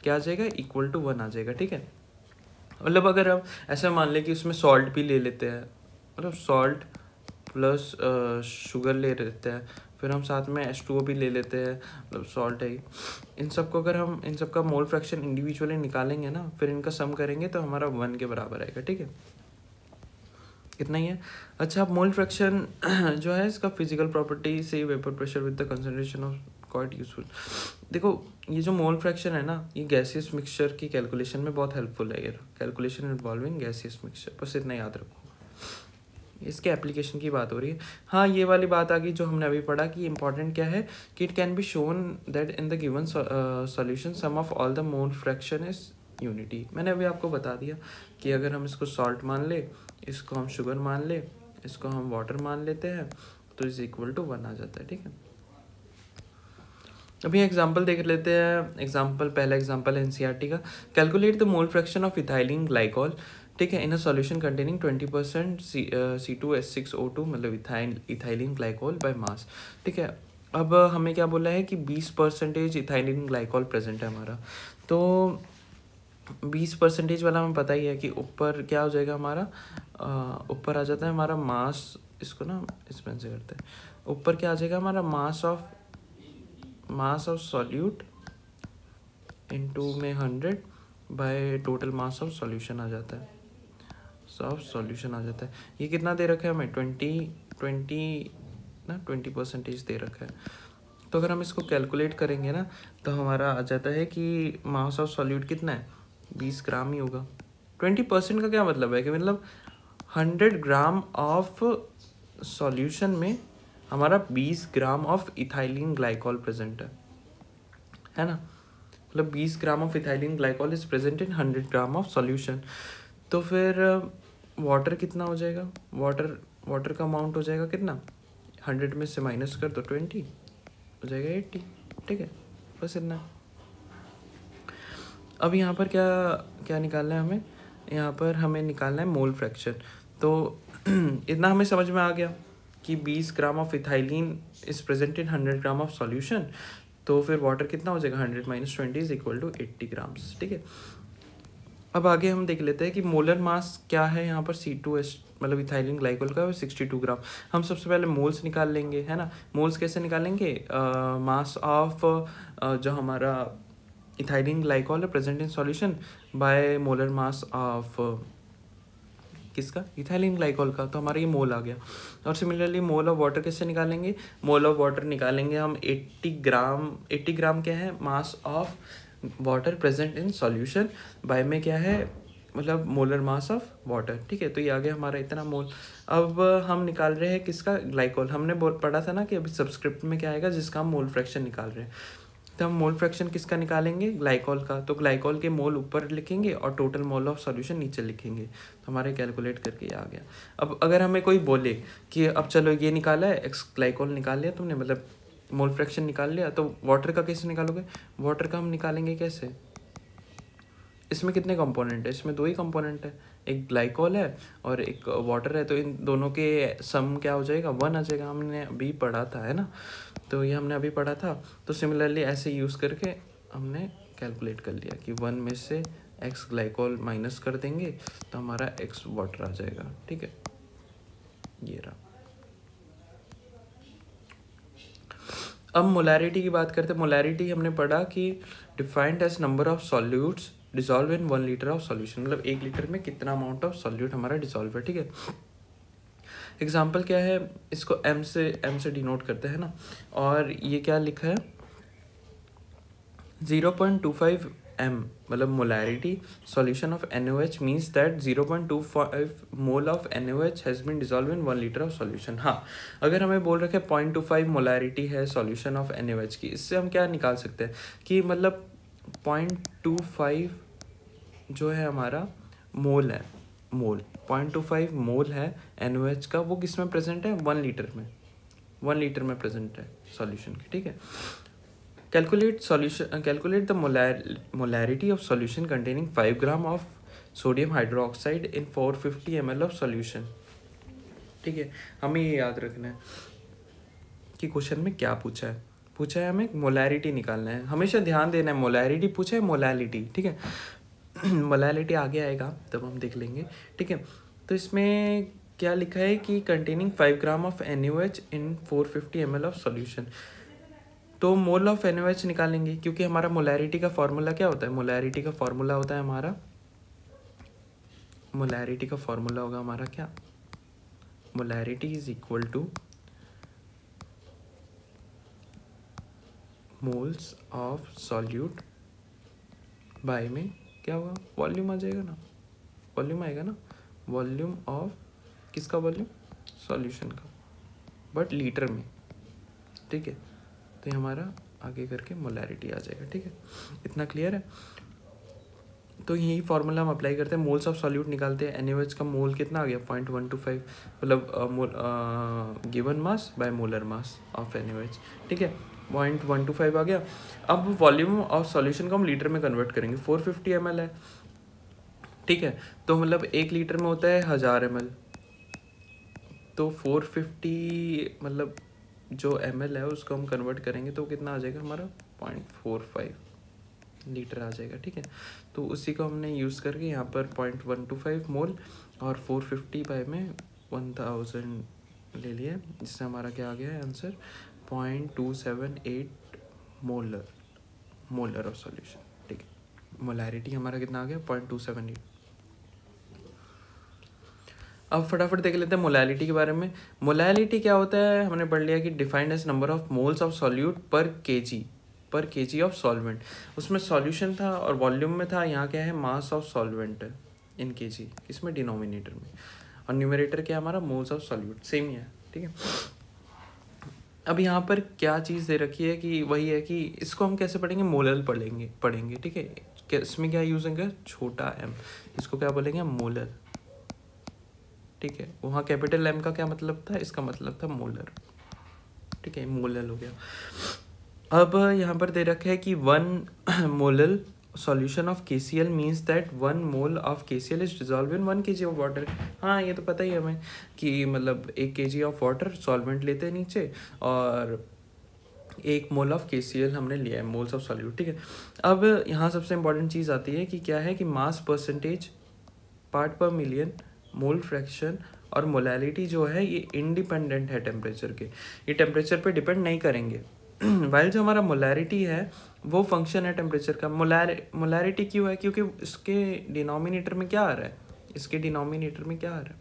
क्या आ जाएगा, =1 आ जाएगा, ठीक है। मतलब अगर हम ऐसे मान लें कि उसमें सॉल्ट भी ले लेते हैं, मतलब सॉल्ट प्लस शुगर ले लेते हैं, फिर हम साथ में H2O भी ले लेते हैं, मतलब सॉल्ट है ही। इन सबको अगर हम इन सब का मोल फ्रैक्शन इंडिविजुअली निकालेंगे ना, फिर इनका सम करेंगे तो हमारा 1 के बराबर आएगा, ठीक है, इतना ही है। अच्छा, अब मोल फ्रैक्शन जो है इसका फिजिकल प्रॉपर्टी से vapour pressure with the concentration of quite useful. देखो ये जो मोल फ्रैक्शन है ना, ये गैसियस मिक्सचर की कैलकुलेशन में बहुत हेल्पफुल है, ये कैलकुलेशन इन्वॉल्विंग गैसियस मिक्सचर, बस इतना याद रखो, इसके एप्लीकेशन की बात हो रही है। हाँ, ये वाली बात आ गई जो हमने अभी पढ़ा कि इंपॉर्टेंट क्या है कि it can be shown that in the given solution sum of all the mole fraction is unity. मैंने अभी आपको बता दिया कि अगर हम इसको सॉल्ट मान ले, इसको हम शुगर मान ले, इसको हम वाटर मान लेते हैं, तो इज इक्वल टू 1 आ जाता है, ठीक है। अभी एग्जाम्पल देख लेते हैं। एग्जाम्पल, पहला एग्जाम्पल है एनसीईआरटी का। Calculate the mole fraction of ethylene glycol, ठीक है, इन अ सॉल्यूशन कंटेनिंग 20% C2H6O2, मतलब इथाइलिन ग्लाइकॉल बाय मास, ठीक है। अब हमें क्या बोला है कि 20% इथाइलिन ग्लाइकॉल प्रेजेंट है हमारा, तो 20% वाला हमें पता ही है कि ऊपर क्या हो जाएगा हमारा, ऊपर आ जाता है हमारा मास, इसको ना इसमें से करते हैं, ऊपर क्या आ जाएगा हमारा मास ऑफ सॉल्यूट इनटू में 100 by total mass of solution आ जाता है, ऑफ सॉल्यूशन आ जाता है। ये कितना दे रखा है हमें, 20% दे रखा है। तो अगर हम इसको कैलकुलेट करेंगे ना, तो हमारा आ जाता है कि मास ऑफ सॉल्यूट कितना है, 20 ग्राम ही होगा। 20% का क्या मतलब है कि मतलब 100 ग्राम ऑफ सॉल्यूशन में हमारा 20 gram of ethylene glycol present है ना, मतलब 20 gram of ethylene glycol is present in 100 gram of solution. तो फिर वाटर कितना हो जाएगा, वाटर का अमाउंट हो जाएगा कितना, 100 में से माइनस कर दो 20 हो जाएगा 80, ठीक है, बस इतना। अब यहाँ पर क्या क्या निकालना है हमें, यहाँ पर हमें निकालना है मोल फ्रैक्शन। तो इतना हमें समझ में आ गया कि 20 gram of ethylene is present in 100 gram of solution, तो फिर वाटर कितना हो जाएगा, 100 - 20 इज इक्वल टू 80 ग्राम्स, ठीक है। अब आगे हम देख लेते हैं कि मोलर मास क्या है यहाँ पर, C2H मतलब इथाइलिन ग्लाइकोल का 62 ग्राम। हम सबसे पहले मोल्स निकाल लेंगे, है ना। मोल्स कैसे निकालेंगे, मास ऑफ जो हमारा इथाइलिन ग्लाइकोल है present in solution by molar mass of किसका, इथाइलिन ग्लाइकोल का, तो हमारा ये मोल आ गया। और सिमिलरली मोल ऑफ वाटर कैसे निकालेंगे, मोल ऑफ वाटर निकालेंगे हम 80 ग्राम क्या है, mass of water present in solution bye में क्या है, मतलब मोलर मास ऑफ वाटर, ठीक है। तो ये आ गया हमारा इतना मोल। अब हम निकाल रहे हैं किसका, ग्लाइकोल। हमने पढ़ा था ना कि अभी सब्सक्रिप्ट में क्या आएगा, जिसका हम मोल फ्रैक्शन निकाल रहे हैं। तो हम मोल फ्रैक्शन किसका निकालेंगे, ग्लाइकोल का। तो ग्लाइकोल के मोल ऊपर लिखेंगे और टोटल मोल ऑफ सॉल्यूशन नीचे लिखेंगे, तो हमारे कैलकुलेट करके ये आ गया। अब अगर हमें कोई बोले कि अब चलो ये निकाला है, एक्स ग्लाइकोल निकाल लिया तुमने, मतलब मोल फ्रैक्शन निकाल लिया, तो वाटर का कैसे निकालोगे, वाटर का हम निकालेंगे कैसे, इसमें कितने कंपोनेंट है, इसमें 2 ही कंपोनेंट है, एक ग्लाइकोल है और एक वाटर है, तो इन दोनों के सम क्या हो जाएगा, 1 आ जाएगा। हमने अभी पढ़ा था, है ना, तो ये हमने अभी पढ़ा था। तो सिमिलरली ऐसे यूज़ करके हमने कैलकुलेट कर लिया कि 1 में से एक्स ग्लाइकोल माइनस कर देंगे तो हमारा एक्स वाटर आ जाएगा, ठीक है, ये रहा। अब मोलैरिटी की बात करते हैं। मोलैरिटी हमने पढ़ा कि defined as number of solutes dissolve in 1 litre of solution, मतलब 1 लीटर में कितना अमाउंट ऑफ सॉल्यूट हमारा डिसॉल्व है, ठीक है। एग्जाम्पल क्या है, इसको एम से डिनोट करते हैं ना, और ये क्या लिखा है 0.25 m, मतलब molarity solution of NaOH means that 0.25 mole of NaOH has been dissolve in 1 litre of solution. हाँ, अगर हमें बोल रखे 0.25 मोलैरिटी है सॉल्यूशन ऑफ NaOH की, इससे हम क्या निकाल सकते हैं कि मतलब 0.25 जो है हमारा मोल है, मोल 0.25 मोल है NaOH का, वो किस में प्रेजेंट है, 1 लीटर में, 1 लीटर में प्रेजेंट है सॉल्यूशन की, ठीक है। Calculate the molarity of solution containing 5 gram of sodium hydroxide in 450 ml of solution, ठीक है। हमें ये याद रखना है कि क्वेश्चन में क्या पूछा है हमें मोलैरिटी निकालना है, हमेशा ध्यान देना है, मोलैरिटी पूछा है मोलैलिटी, ठीक है। मोलैलिटी आगे आएगा तब हम देख लेंगे, ठीक है। तो इसमें क्या लिखा है कि containing 5 gram of NaOH in 450 ml of solution. तो मोल ऑफ NaOH निकालेंगे, क्योंकि हमारा मोलैरिटी का फॉर्मूला क्या होता है, मोलैरिटी का फॉर्मूला होता है हमारा, मोलैरिटी का फॉर्मूला होगा हमारा क्या, molarity is equal to moles of solute by में क्या होगा, वॉल्यूम आ जाएगा ना, वॉल्यूम आएगा ना, वॉल्यूम ऑफ किसका वॉल्यूम, सॉल्यूशन का, बट लीटर में, ठीक है। तो ये हमारा आगे करके मोलैरिटी आ जाएगा, ठीक है। इतना क्लियर है। तो यही फार्मूला हम अप्लाई करते हैं, मोल्स ऑफ सॉल्यूट निकालते हैं। NaOH का मोल कितना आ गया 0.125, मतलब given mass by molar mass of NaOH, ठीक है, 0.125 आ गया। अब वॉल्यूम ऑफ सॉल्यूशन को हम लीटर में कन्वर्ट करेंगे, 450 ml है, ठीक है। तो मतलब 1 लीटर में होता है 1000 ml, तो 450 मतलब जो ml है उसको हम कन्वर्ट करेंगे तो कितना आ जाएगा हमारा 0.45 लीटर आ जाएगा, ठीक है। तो उसी को हमने यूज़ करके यहाँ पर 0.125 मोल और 450 बाय में 1000 ले लिया, जिससे हमारा क्या आ गया है आंसर 0.278 मोलर ऑफ सॉल्यूशन, ठीक है। मोलैरिटी हमारा कितना आ गया 0.278। अब फटाफट देख लेते हैं मोलैलिटी के बारे में। मोलैलिटी क्या होता है, हमने पढ़ लिया कि defined as number of moles of solute per kg of solvent. उसमें सॉल्यूशन था और वॉल्यूम में था, यहाँ क्या है mass of solvent in kg, इसमें डिनोमिनेटर में, और न्यूमरेटर क्या है हमारा मोल्स ऑफ सॉल्यूट, सेम ही है, ठीक है। अब यहाँ पर क्या चीज़ दे रखी है कि वही है कि इसको हम कैसे पढ़ेंगे, मोलर पढ़ेंगे, ठीक है। इसमें क्या यूज़ होंगे, छोटा m, इसको क्या बोलेंगे मोलर, ठीक है। वहाँ कैपिटल M का क्या मतलब था, इसका मतलब था मोलर, ठीक है, मोलर हो गया। अब यहाँ पर दे रखा है कि 1 molar solution of KCl means that 1 mole of KCl is dissolve in 1 kg of water. हाँ ये तो पता ही है हमें कि मतलब 1 kg ऑफ वाटर सॉल्वेंट लेते हैं नीचे और 1 मोल ऑफ KCl हमने लिया है, मोल्स ऑफ सॉल्यूट, ठीक है। अब यहाँ सबसे इंपॉर्टेंट चीज़ आती है कि क्या है कि मास परसेंटेज, पार्ट पर मिलियन, मोल फ्रैक्शन और मोलैलिटी जो है ये इंडिपेंडेंट है टेम्परेचर के, ये टेम्परेचर पे डिपेंड नहीं करेंगे। वाइल जो हमारा मोलैरिटी है वो फंक्शन है टेम्परेचर का। मोलैरिटी क्यों है, क्योंकि इसके डिनोमिनेटर में क्या आ रहा है, इसके डिनोमिनेटर में क्या आ रहा है,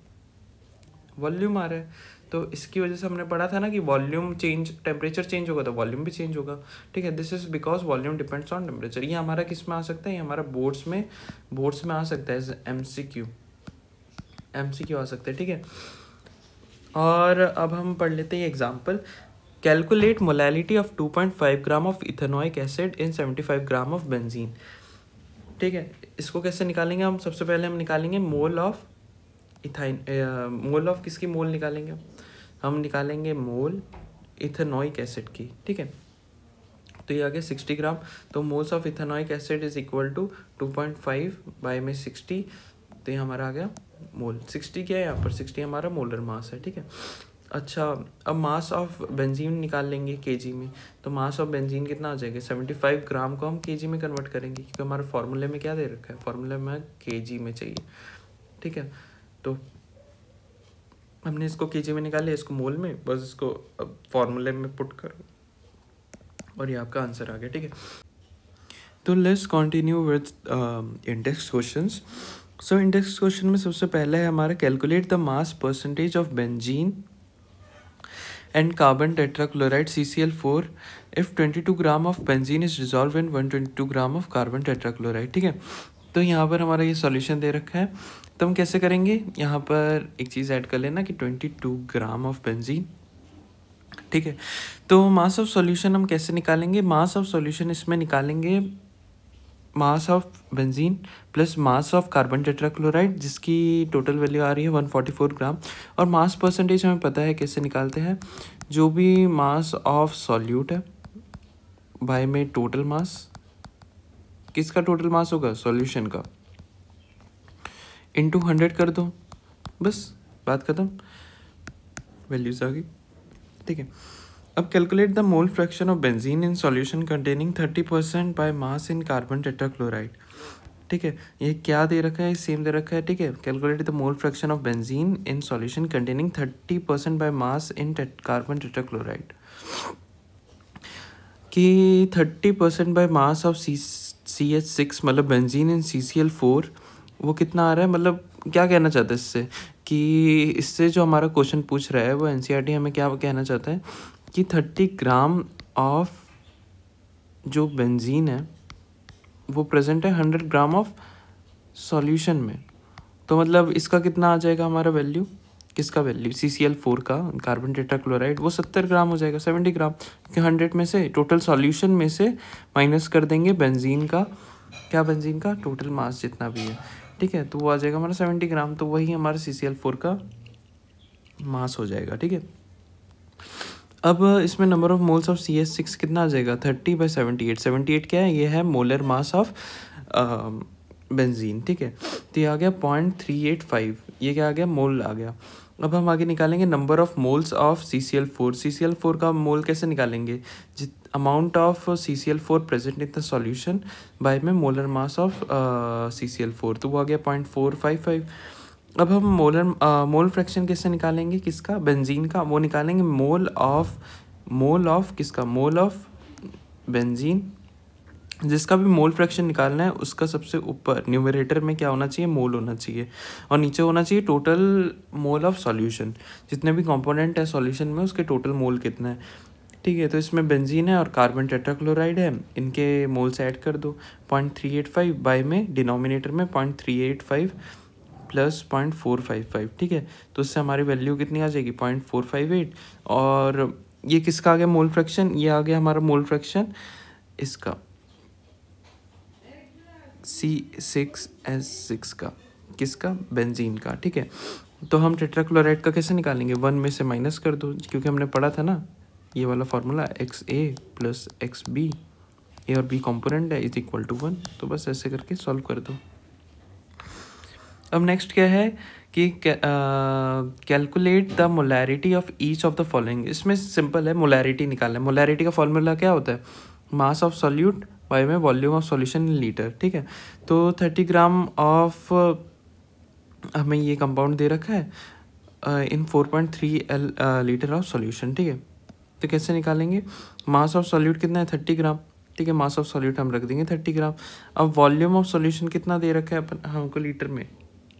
वॉल्यूम आ रहा है। तो इसकी वजह से हमने पढ़ा था ना कि वॉल्यूम चेंज, टेम्परेचर चेंज होगा तो वॉल्यूम भी चेंज होगा, ठीक है। This is because volume depends on temperature. ये हमारा किस में आ सकता है, ये हमारा बोर्ड्स में आ सकता है, MCQ आ सकता है, ठीक है। और अब हम पढ़ लेते हैं example. Calculate molality of 2.5 gram of ethanoic acid in 75 gram of benzene, ठीक है। इसको कैसे निकालेंगे हम, सबसे पहले हम निकालेंगे मोल ऑफ मोल ऑफ किसकी मोल निकालेंगे, हम निकालेंगे मोल इथेनॉइक एसिड की, ठीक है। तो ये आ गया 60 ग्राम, तो moles of ethanoic acid is equal to 2.5 by में 60, तो ये हमारा आ गया मोल। 60 क्या है यहाँ पर, 60 हमारा मोलर मास है, ठीक है। अच्छा अब मास ऑफ बेंजीन निकाल लेंगे केजी में, तो मास ऑफ बेंजीन कितना आ जाएगा, 75 ग्राम को हम केजी में कन्वर्ट करेंगे, क्योंकि हमारे फॉर्मूले में क्या दे रखा है, फॉर्मूले में केजी में चाहिए, ठीक है। तो हमने इसको केजी में निकाले, इसको मोल में, बस इसको अब फॉर्मूले में पुट करो और ये आपका आंसर आ गया, ठीक है। तो let's continue with index questions. So index question में सबसे पहला है हमारा calculate the mass percentage of benzene and carbon tetrachloride CCl4 if 22 gram of benzene is dissolve in 122 gram of carbon tetrachloride, ठीक है। तो यहाँ पर हमारा ये सॉल्यूशन दे रखा है, तो हम कैसे करेंगे, यहाँ पर एक चीज़ ऐड कर लेना कि 22 ग्राम ऑफ बेंजीन, ठीक है। तो मास ऑफ सॉल्यूशन हम कैसे निकालेंगे, मास ऑफ सॉल्यूशन इसमें निकालेंगे mass of benzene plus mass of carbon tetrachloride, जिसकी टोटल वैल्यू आ रही है 144 ग्राम, और मास परसेंटेज हमें पता है कैसे निकालते हैं, जो भी मास ऑफ सॉल्यूट है बाय में टोटल मास, किसका टोटल मास होगा, सॉल्यूशन का, इनटू 100 कर दो, बस बात खत्म, वैल्यूज आ गई, ठीक है। अब calculate the mole fraction of benzene in solution containing 30% by mass in carbon tetrachloride, ठीक है। ये क्या दे रखा है, सेम दे रखा है, ठीक है। Calculate the mole fraction of benzene in solution containing 30% by mass in carbon tetrachloride, कि 30% बाय मास ऑफ CH6 मतलब बेंजीन इन CCl4 वो कितना आ रहा है, मतलब क्या कहना चाहता है इससे, कि इससे जो हमारा क्वेश्चन पूछ रहा है वो NCERT हमें क्या कहना चाहता है कि 30 ग्राम ऑफ जो बेंजीन है वो प्रेजेंट है 100 ग्राम ऑफ सॉल्यूशन में। तो मतलब इसका कितना आ जाएगा हमारा वैल्यू, किसका वैल्यू, CCl4 का कार्बन टेट्राक्लोराइड, वो 70 ग्राम हो जाएगा, 70 ग्राम, क्योंकि 100 में से टोटल सॉल्यूशन में से माइनस कर देंगे बेंजीन का, क्या बेंजीन का टोटल मास जितना भी है, ठीक है। तो वो आ जाएगा हमारा 70 ग्राम, तो वही हमारा CCl4 का मास हो जाएगा, ठीक है। अब इसमें number of moles of CH6 कितना आ जाएगा, 30/78, 78 क्या है, ये है मोलर मास ऑफ बेंजीन, ठीक है। तो ये आ गया 0.385, ये क्या आ गया, मोल आ गया। अब हम आगे निकालेंगे number of moles of CCl4, CCl4 का मोल कैसे निकालेंगे, amount of CCl4 present in the solution bye में मोलर मास ऑफ CCl4, तो वो आ गया 0.455। अब हम मोल फ्रैक्शन कैसे निकालेंगे, किसका, बेंजीन का, वो निकालेंगे मोल ऑफ किसका, मोल ऑफ बेंजीन, जिसका भी मोल फ्रैक्शन निकालना है उसका सबसे ऊपर न्यूमरेटर में क्या होना चाहिए, मोल होना चाहिए, और नीचे होना चाहिए टोटल मोल ऑफ सॉल्यूशन, जितने भी कंपोनेंट है सॉल्यूशन में उसके टोटल मोल कितना है, ठीक है। तो इसमें बेंजीन है और कार्बन टेट्राक्लोराइड है, इनके मोल्स ऐड कर दो, 0.385 बाय में डिनोमिनेटर में 0.385 प्लस 0.455, ठीक है। तो इससे हमारी वैल्यू कितनी आ जाएगी, 0.458, और ये किसका आ गया मोल फ्रैक्शन, ये आ गया हमारा मोल फ्रैक्शन इसका C6H6 का, किसका, बेंजीन का, ठीक है। तो हम टेट्राक्लोराइड का कैसे निकालेंगे, 1 में से माइनस कर दो, क्योंकि हमने पढ़ा था ना ये वाला formula, XA plus XB, A और B कंपोनेंट है, इज इक्वल टू 1, तो बस ऐसे करके सॉल्व कर दो। अब नेक्स्ट क्या है कि calculate the molarity of each of the following, इसमें सिंपल है, मोलैरिटी निकालना है। मोलैरिटी का फॉर्मूला क्या होता है, मास ऑफ सॉल्यूट बाय में volume of solution in litre, ठीक है। तो 30 ग्राम ऑफ हमें ये कंपाउंड दे रखा है इन 4.3 लीटर ऑफ सॉल्यूशन, ठीक है। तो कैसे निकालेंगे, मास ऑफ सॉल्यूट कितना है, 30 ग्राम, ठीक है। मास ऑफ सॉल्यूट हम रख देंगे 30 ग्राम। अब वॉल्यूम ऑफ सॉल्यूशन कितना दे रखा है अपन हमको लीटर में,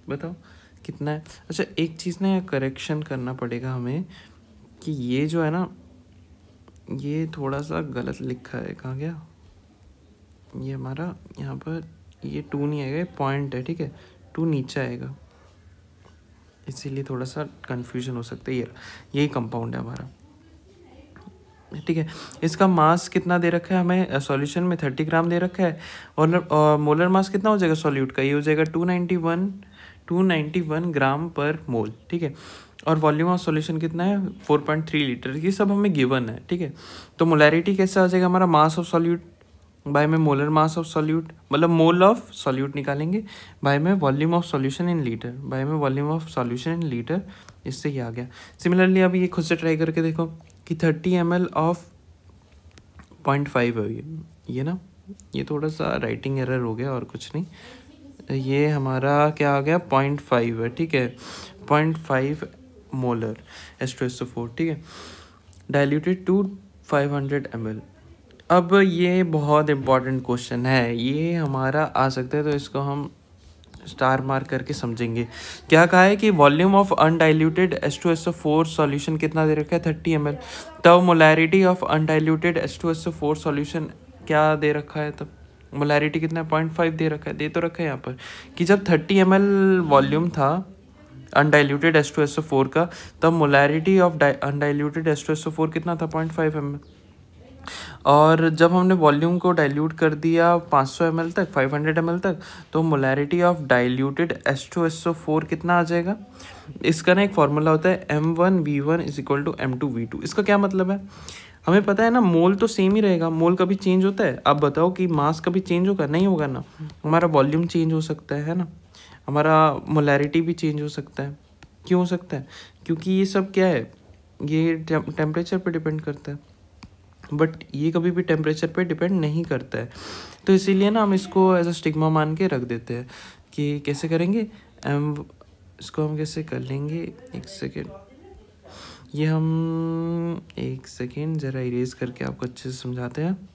बताओ कितना है। अच्छा एक चीज़ ना करेक्शन करना पड़ेगा हमें, कि ये जो है ना ये थोड़ा सा गलत लिखा है, कहाँ गया ये हमारा, यहाँ पर ये 2 नहीं आएगा, ये पॉइंट है, ठीक है, 2 नीचे आएगा, इसीलिए थोड़ा सा कन्फ्यूजन हो सकता है। ये यही कंपाउंड है हमारा, ठीक है। इसका मास कितना दे रखा है हमें सॉल्यूशन में, 30 ग्राम दे रखा है, और मोलर मास कितना हो जाएगा सॉल्यूट का, ये हो जाएगा 291 ग्राम पर मोल, ठीक है। और वॉल्यूम ऑफ सॉल्यूशन कितना है, 4.3 लीटर, ये सब हमें गिवन है, ठीक है। तो मोलैरिटी कैसे आ जाएगा हमारा, मास ऑफ सॉल्यूट बाय में मोलर मास ऑफ सॉल्यूट, मतलब मोल ऑफ सॉल्यूट निकालेंगे बाय में volume of solution in litre, by में volume of solution in litre, इससे ही आ गया। सिमिलरली अभी ये खुद से ट्राई करके देखो कि 30 ml ऑफ 0.5 है ये ना, ये थोड़ा सा राइटिंग एरर हो गया और कुछ नहीं, ये हमारा क्या आ गया 0.5 है, ठीक है, 0.5 मोलर H2SO4, ठीक है, डाइल्यूटेड टू 500 ml। अब ये बहुत इम्पॉर्टेंट क्वेश्चन है, ये हमारा आ सकता है, तो इसको हम स्टार मार्क करके समझेंगे। क्या कहा है कि volume of undiluted H2SO4 solution कितना दे रखा है, 30 ml। तब molarity of undiluted H2SO4 solution क्या दे रखा है, तब मोलैरिटी कितना है, 0.5 दे रखा है, दे तो रखा है यहाँ पर कि जब 30 ml वॉल्यूम था अनडाइल्यूटेड H2SO4 का, तब मोलैरिटी ऑफ अनडाइल्यूटेड H2SO4 कितना था, 0.5 ml। और जब हमने वॉल्यूम को डाइल्यूट कर दिया 500 ml तक, 500 ml तक, तो मोलैरिटी ऑफ डाइल्यूटेड H2SO4 कितना आ जाएगा। इसका ना एक फॉर्मूला होता है M1V1 = M2V2। इसका क्या मतलब है, हमें पता है ना मोल तो सेम ही रहेगा, मोल कभी चेंज होता है, आप बताओ कि मास कभी चेंज होगा, नहीं होगा ना। हमारा वॉल्यूम चेंज हो सकता है ना, हमारा मोलैरिटी भी चेंज हो सकता है। क्यों हो सकता है, क्योंकि ये सब क्या है, ये टेम्परेचर पर डिपेंड करता है। बट ये कभी भी टेम्परेचर पे डिपेंड नहीं करता है। तो इसीलिए ना हम इसको एज अ स्टिग्मा मान के रख देते हैं कि कैसे करेंगे इसको हम कैसे कर लेंगे। एक सेकेंड, ये हम एक सेकेंड ज़रा इरेज करके आपको अच्छे से समझाते हैं।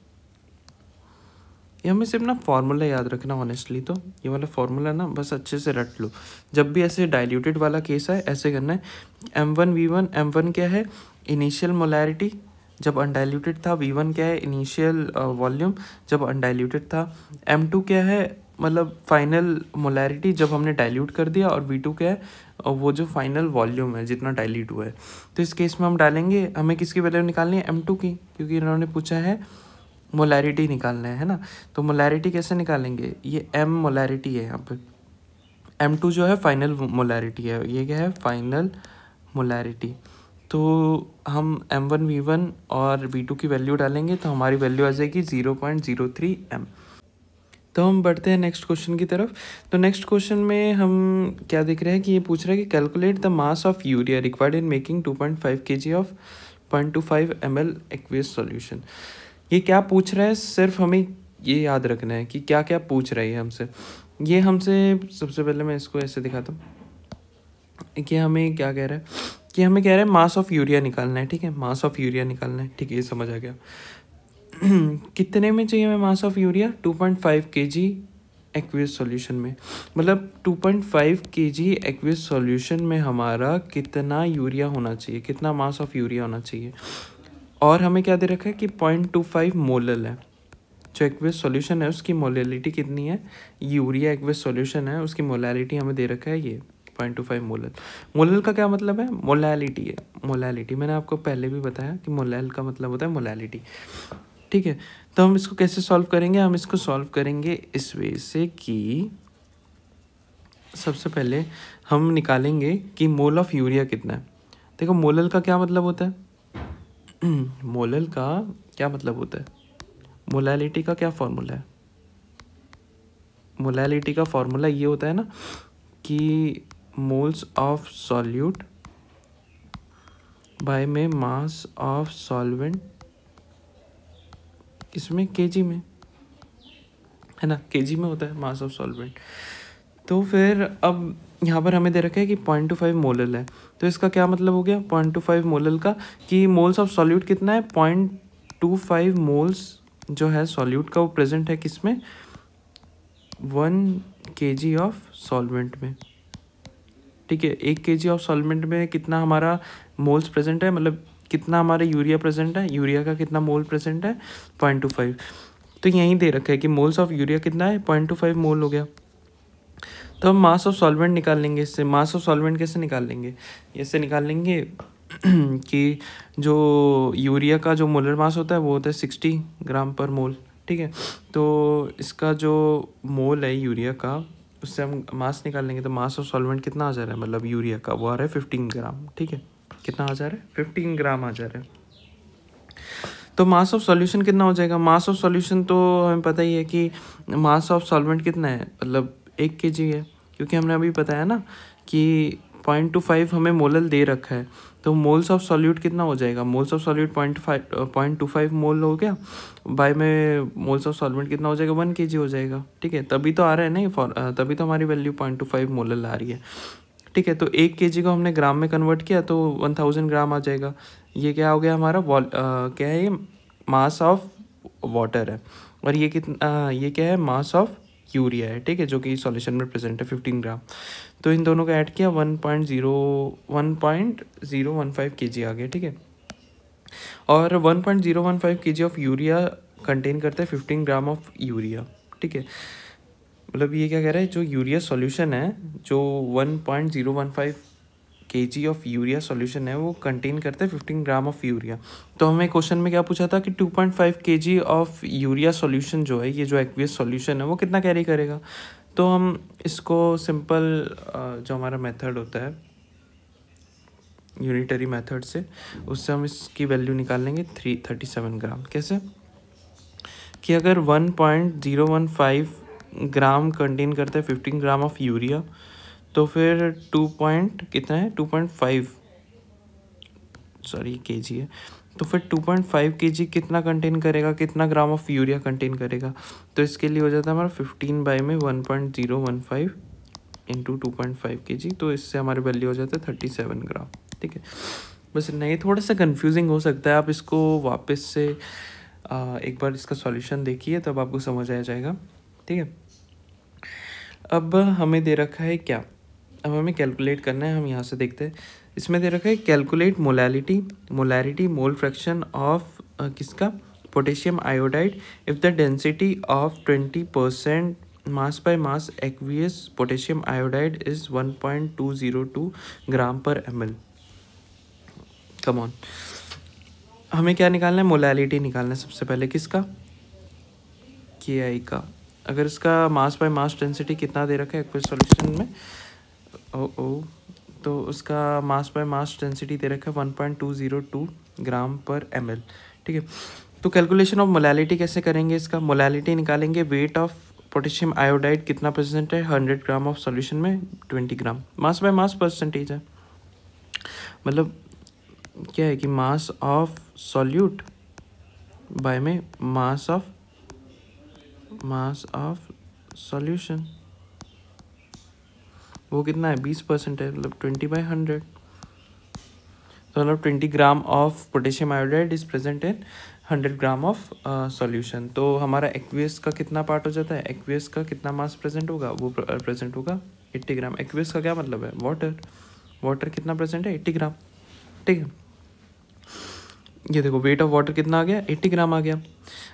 ये हमें सिर्फ ना फार्मूला याद रखना ऑनेस्टली, तो ये वाला फार्मूला ना बस अच्छे से रट लो। जब भी ऐसे डाइल्यूटेड वाला केस है ऐसे करना है। M1V1, M1 क्या है, इनिशियल मोलैरिटी जब अनडाइल्यूटेड था। V1 क्या है, इनिशियल वॉल्यूम जब अनडाइल्यूटेड था। M2 क्या है, मतलब फाइनल मोलैरिटी जब हमने डाइल्यूट कर दिया। और V2 क्या है, वो जो फाइनल वॉल्यूम है जितना डाइल्यूट हुआ है। तो इस केस में हम डालेंगे, हमें किसकी वैल्यू निकालनी है, M2 की, क्योंकि इन्होंने पूछा है मोलैरिटी निकालना है ना। तो मोलैरिटी कैसे निकालेंगे, ये M मोलैरिटी है यहाँ पे, M2 जो है फाइनल मोलैरिटी है, ये क्या है, फाइनल मोलैरिटी। तो हम M1V1 और V2 की वैल्यू डालेंगे तो हमारी वैल्यू आ जाएगी 0.03 M। तो हम बढ़ते हैं नेक्स्ट क्वेश्चन की तरफ। तो नेक्स्ट क्वेश्चन में हम क्या देख रहे हैं कि ये पूछ रहा है कि calculate the mass of urea required in making 2.5 kg of 0.25 ml aqueous solution. ये क्या पूछ रहा है, सिर्फ हमें ये याद रखना है कि क्या क्या पूछ रहा है हमसे। ये हमसे सबसे पहले मैं इसको ऐसे दिखाता हूँ कि हमें क्या कह रहा है, कि हमें कह रहा है मास ऑफ यूरिया निकालना है। ठीक है, मास ऑफ यूरिया निकालना है, ठीक है, ये समझ आ गया। कितने में चाहिए हमें mass of urea, 2.5 kg aqueous solution में। मतलब 2.5 kg एक्वियस सॉल्यूशन में हमारा कितना यूरिया होना चाहिए, कितना मास ऑफ यूरिया होना चाहिए। और हमें क्या दे रखा है कि 0.25 मोलल है। जो एक्वियस सॉल्यूशन है उसकी मोलैलिटी कितनी है, यूरिया एक्वियस सॉल्यूशन है उसकी मोलैलिटी हमें दे रखा है ये 0.25 मोलल। मोलल का क्या मतलब है, मोलैलिटी है। मोलैलिटी मैंने आपको पहले भी बताया कि मोलैल का मतलब होता है मोलैलिटी। ठीक है, तो हम इसको कैसे सॉल्व करेंगे, हम इसको सॉल्व करेंगे इस वे से कि सबसे पहले हम निकालेंगे कि मोल ऑफ यूरिया कितना है। देखो मोलल का क्या मतलब होता है, मोलल का क्या मतलब होता है, मोलैलिटी का क्या फॉर्मूला है। मोलैलिटी का फॉर्मूला ये होता है ना कि मोल्स ऑफ सॉल्यूट बाय में मास ऑफ सॉल्वेंट, इसमें केजी में है ना, केजी में होता है मास ऑफ सॉल्वेंट। तो फिर अब यहाँ पर हमें दे रखा है कि 0.25 मोलल है। तो इसका क्या मतलब हो गया 0.25 मोलल का, कि मोल्स ऑफ सॉल्यूट कितना है, 0.25 मोल्स जो है सॉल्यूट का वो प्रेजेंट है किस में, 1 kg ऑफ सॉल्वेंट में। ठीक है, 1 kg ऑफ सॉल्वेंट में कितना हमारा मोल्स प्रेजेंट है, मतलब कितना हमारा यूरिया प्रेजेंट है, यूरिया का कितना मोल प्रेजेंट है, 0.25। तो यहीं दे रखा है कि मोल्स ऑफ यूरिया कितना है, 0.25 मोल हो गया। तो हम मास ऑफ सॉल्वेंट निकाल लेंगे इससे। मास ऑफ सॉल्वेंट कैसे निकाल लेंगे, ऐसे निकाल लेंगे कि जो यूरिया का जो मोलर मास होता है वो होता है 60 ग्राम पर मोल। ठीक है, तो इसका जो मोल है यूरिया का उससे हम मास निकाल लेंगे। तो मास ऑफ सॉल्वेंट कितना आ जा रहा है, मतलब यूरिया का वो आ रहा है 15 ग्राम। ठीक है, कितना आ जा रहा है, 15 ग्राम आ जा रहा है। तो मास ऑफ सॉल्यूशन कितना हो जाएगा, मास ऑफ सॉल्यूशन तो हमें पता ही है कि मास ऑफ सॉल्वेंट कितना है, मतलब 1 kg है, क्योंकि हमने अभी बताया ना कि 0.25 हमें मोलल दे रखा है। तो मोल्स ऑफ सॉल्यूट कितना हो जाएगा, मोल्स ऑफ सॉल्यूट 0.25 मोल हो गया, बाय में मोल्स ऑफ सॉल्वेंट कितना हो जाएगा, 1 kg हो जाएगा। ठीक है, तभी तो आ रहा है ना ये तभी तो हमारी वैल्यू 0.25 मोलल आ रही है। ठीक है, तो 1 kg को हमने ग्राम में कन्वर्ट किया तो 1000 ग्राम आ जाएगा। ये क्या हो गया हमारा क्या है, ये मास ऑफ वाटर है। और ये कितना ये क्या है, मास ऑफ यूरिया है। ठीक है, जो कि सॉल्यूशन में प्रेजेंट है 15 ग्राम। तो इन दोनों को ऐड किया 1.015 kg आ गया। ठीक है, और 1.015 kg ऑफ यूरिया कंटेन करता है 15 ग्राम ऑफ यूरिया। ठीक है, मतलब ये क्या कह रहा है, जो यूरिया सॉल्यूशन है, जो 1.015 kg ऑफ यूरिया सॉल्यूशन है वो कंटेन करता है 15 ग्राम ऑफ यूरिया। तो हमें क्वेश्चन में क्या पूछा था कि 2.5 kg ऑफ यूरिया सॉल्यूशन जो है, ये जो एक्वियस सॉल्यूशन है वो कितना कैरी करेगा। तो हम इसको सिंपल जो हमारा मेथड होता है यूनिटरी मेथड से, उससे हम इसकी वैल्यू निकाल लेंगे 337 ग्राम। कैसे कि अगर 1.015 ग्राम कंटेन करता है 15 ग्राम ऑफ यूरिया, तो फिर कितना है 2.5 सॉरी केजी है, तो फिर 2.5 kg कितना कंटेन करेगा, कितना ग्राम ऑफ यूरिया कंटेन करेगा, तो इसके लिए हो जाता है हमारा 15 बाई में 1.015 इंटू 2.5 kg, तो इससे हमारी वैल्यू हो जाता है 37 ग्राम। ठीक है, बस नहीं, थोड़ा सा कंफ्यूजिंग हो सकता है, आप इसको वापस से एक बार इसका सॉल्यूशन देखिए तब आपको समझ आ जाएगा। ठीक है, अब हमें दे रखा है क्या, अब हमें कैलकुलेट करना है, हम यहाँ से देखते हैं। इसमें दे रखा है calculate molarity mole fraction of किसका, potassium iodide if the density of 20% mass by mass aqueous potassium iodide is 1.202 gram per ml। Come on, हमें क्या निकालना है, मोलैलिटी निकालना है सबसे पहले, किसका, KI का। अगर इसका मास बाय मास डेंसिटी कितना दे रखा है एक्वियस सॉल्यूशन में, तो उसका मास बाय मास डेंसिटी दे रखा है 1.202 ग्राम पर ml। ठीक है, तो कैलकुलेशन ऑफ मोलैलिटी कैसे करेंगे, इसका मोलैलिटी निकालेंगे, वेट ऑफ पोटेशियम आयोडाइड कितना परसेंट है 100 ग्राम ऑफ सॉल्यूशन में 20 ग्राम, मास बाय मास परसेंटेज है, मतलब क्या है कि मास ऑफ सॉल्यूट बाय में मास ऑफ सॉल्यूशन, वो कितना है 20% है, मतलब 20/100, तो मतलब 20 gram of potassium iodide is present in 100 gram of solution. तो हमारा एक्वियस का कितना पार्ट हो जाता है, एक्वियस का कितना मास प्रेजेंट होगा, वो प्रेजेंट होगा 80 ग्राम। एक्वियस का क्या मतलब है, वाटर कितना प्रेजेंट है 80 ग्राम। ठीक है, ये देखो वेट ऑफ वाटर कितना आ गया 80 ग्राम आ गया।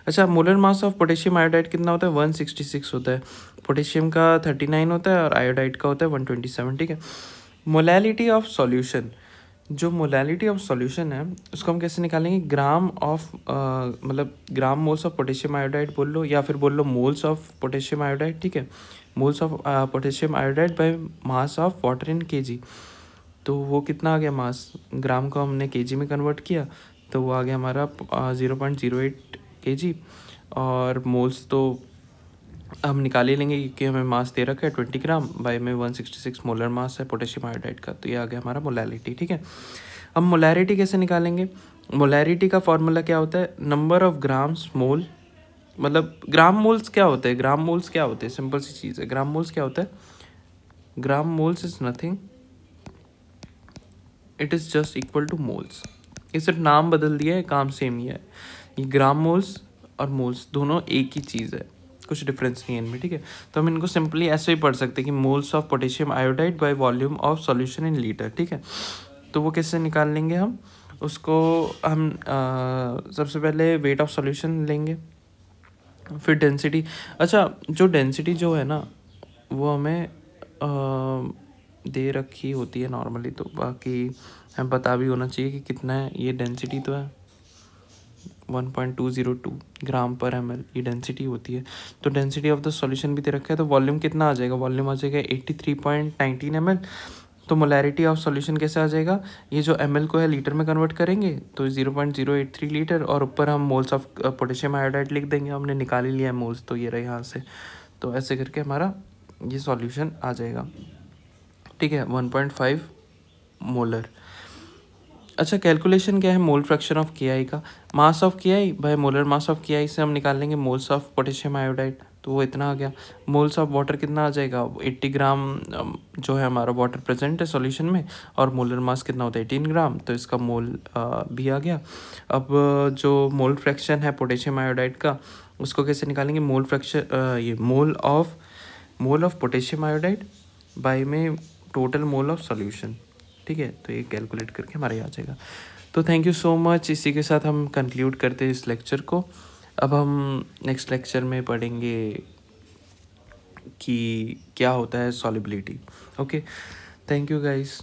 अच्छा, molar mass of potassium iodide कितना होता है 166 होता है, पोटेशियम का 39 होता है और आयोडाइड का होता है 127। ठीक है, मोलैलिटी ऑफ सॉल्यूशन, जो मोलैलिटी ऑफ सॉल्यूशन है उसको हम कैसे निकालेंगे, ग्राम ऑफ मतलब ग्राम मोल्स ऑफ पोटेशियम आयोडाइड बोल लो, या फिर बोल लो मोल्स ऑफ पोटेशियम आयोडाइड। ठीक है, moles of potassium iodide bye mass of water in KG, तो वो कितना आ गया मास, ग्राम को हमने केजी में कन्वर्ट किया तो वो आ गया हमारा 0.08 kg, और मोल्स तो हम निकाल ही लेंगे क्योंकि हमें मास दे रखा है 20 ग्राम बाय में 166 मोलर मास है पोटेशियम आयोडाइड का, तो ये आ गया हमारा मोलैलिटी। ठीक है, अब मोलैरिटी कैसे निकालेंगे, मोलैरिटी का फॉर्मूला क्या होता है, नंबर ऑफ ग्राम्स मोल, मतलब ग्राम मोल्स क्या होते हैं, ग्राम मोल्स क्या होते हैं, सिंपल सी चीज़ है, ग्राम मोल्स क्या होता है, gram moles is nothing, it is just equal to moles, ये सिर्फ नाम बदल दिया है, काम सेम ही है, ये ग्राम मोल्स और मोल्स दोनों एक ही चीज़ है, कुछ डिफरेंस नहीं है इनमें। ठीक है, तो हम इनको सिंपली ऐसे ही पढ़ सकते हैं कि moles of potassium iodide bye volume of solution in litre. ठीक है, तो वो कैसे निकाल लेंगे हम उसको, हम सबसे पहले वेट ऑफ सॉल्यूशन लेंगे, फिर डेंसिटी। अच्छा, जो डेंसिटी जो है ना वो हमें दे रखी होती है नॉर्मली, तो बाकी हमें पता भी होना चाहिए कि कितना है, ये डेंसिटी तो है 1.202 ग्राम पर ml, ये डेंसिटी होती है। तो डेंसिटी ऑफ द सॉल्यूशन भी दे रखा है, तो वॉल्यूम कितना आ जाएगा, वॉल्यूम आ जाएगा 83.19 ml। तो मोलैरिटी ऑफ सॉल्यूशन कैसे आ जाएगा, ये जो ml को है लीटर में कन्वर्ट करेंगे तो 0.083 लीटर, और ऊपर हम मोल्स ऑफ पोटेशियम आयोडाइड लिख देंगे, हमने निकाल ही लिया है मोल्स, तो ये रहे यहाँ से, तो ऐसे करके हमारा ये सॉल्यूशन आ जाएगा। ठीक है, 1.5 मोलर। अच्छा, कैलकुलेशन क्या है, मोल फ्रैक्शन ऑफ KI का, mass of KI by molar mass of KI से हम निकाल लेंगे मोल्स ऑफ पोटेशियम आयोडाइड, तो वो इतना आ गया। मोल्स ऑफ वाटर कितना आ जाएगा, 80 ग्राम जो है हमारा वाटर प्रेजेंट है सॉल्यूशन में, और मोलर मास कितना होता है 18 ग्राम, तो इसका मोल भी आ गया। अब जो मोल फ्रैक्शन है पोटेशियम आयोडाइड का उसको कैसे निकालेंगे, मोल फ्रैक्शन ये mole of potassium iodide by में टोटल मोल ऑफ सॉल्यूशन। ठीक है, तो ये कैलकुलेट करके हमारे आ जाएगा। तो थैंक यू सो मच, इसी के साथ हम कंक्लूड करते हैं इस लेक्चर को। अब हम नेक्स्ट लेक्चर में पढ़ेंगे कि क्या होता है solubility. Okay, thank you guys.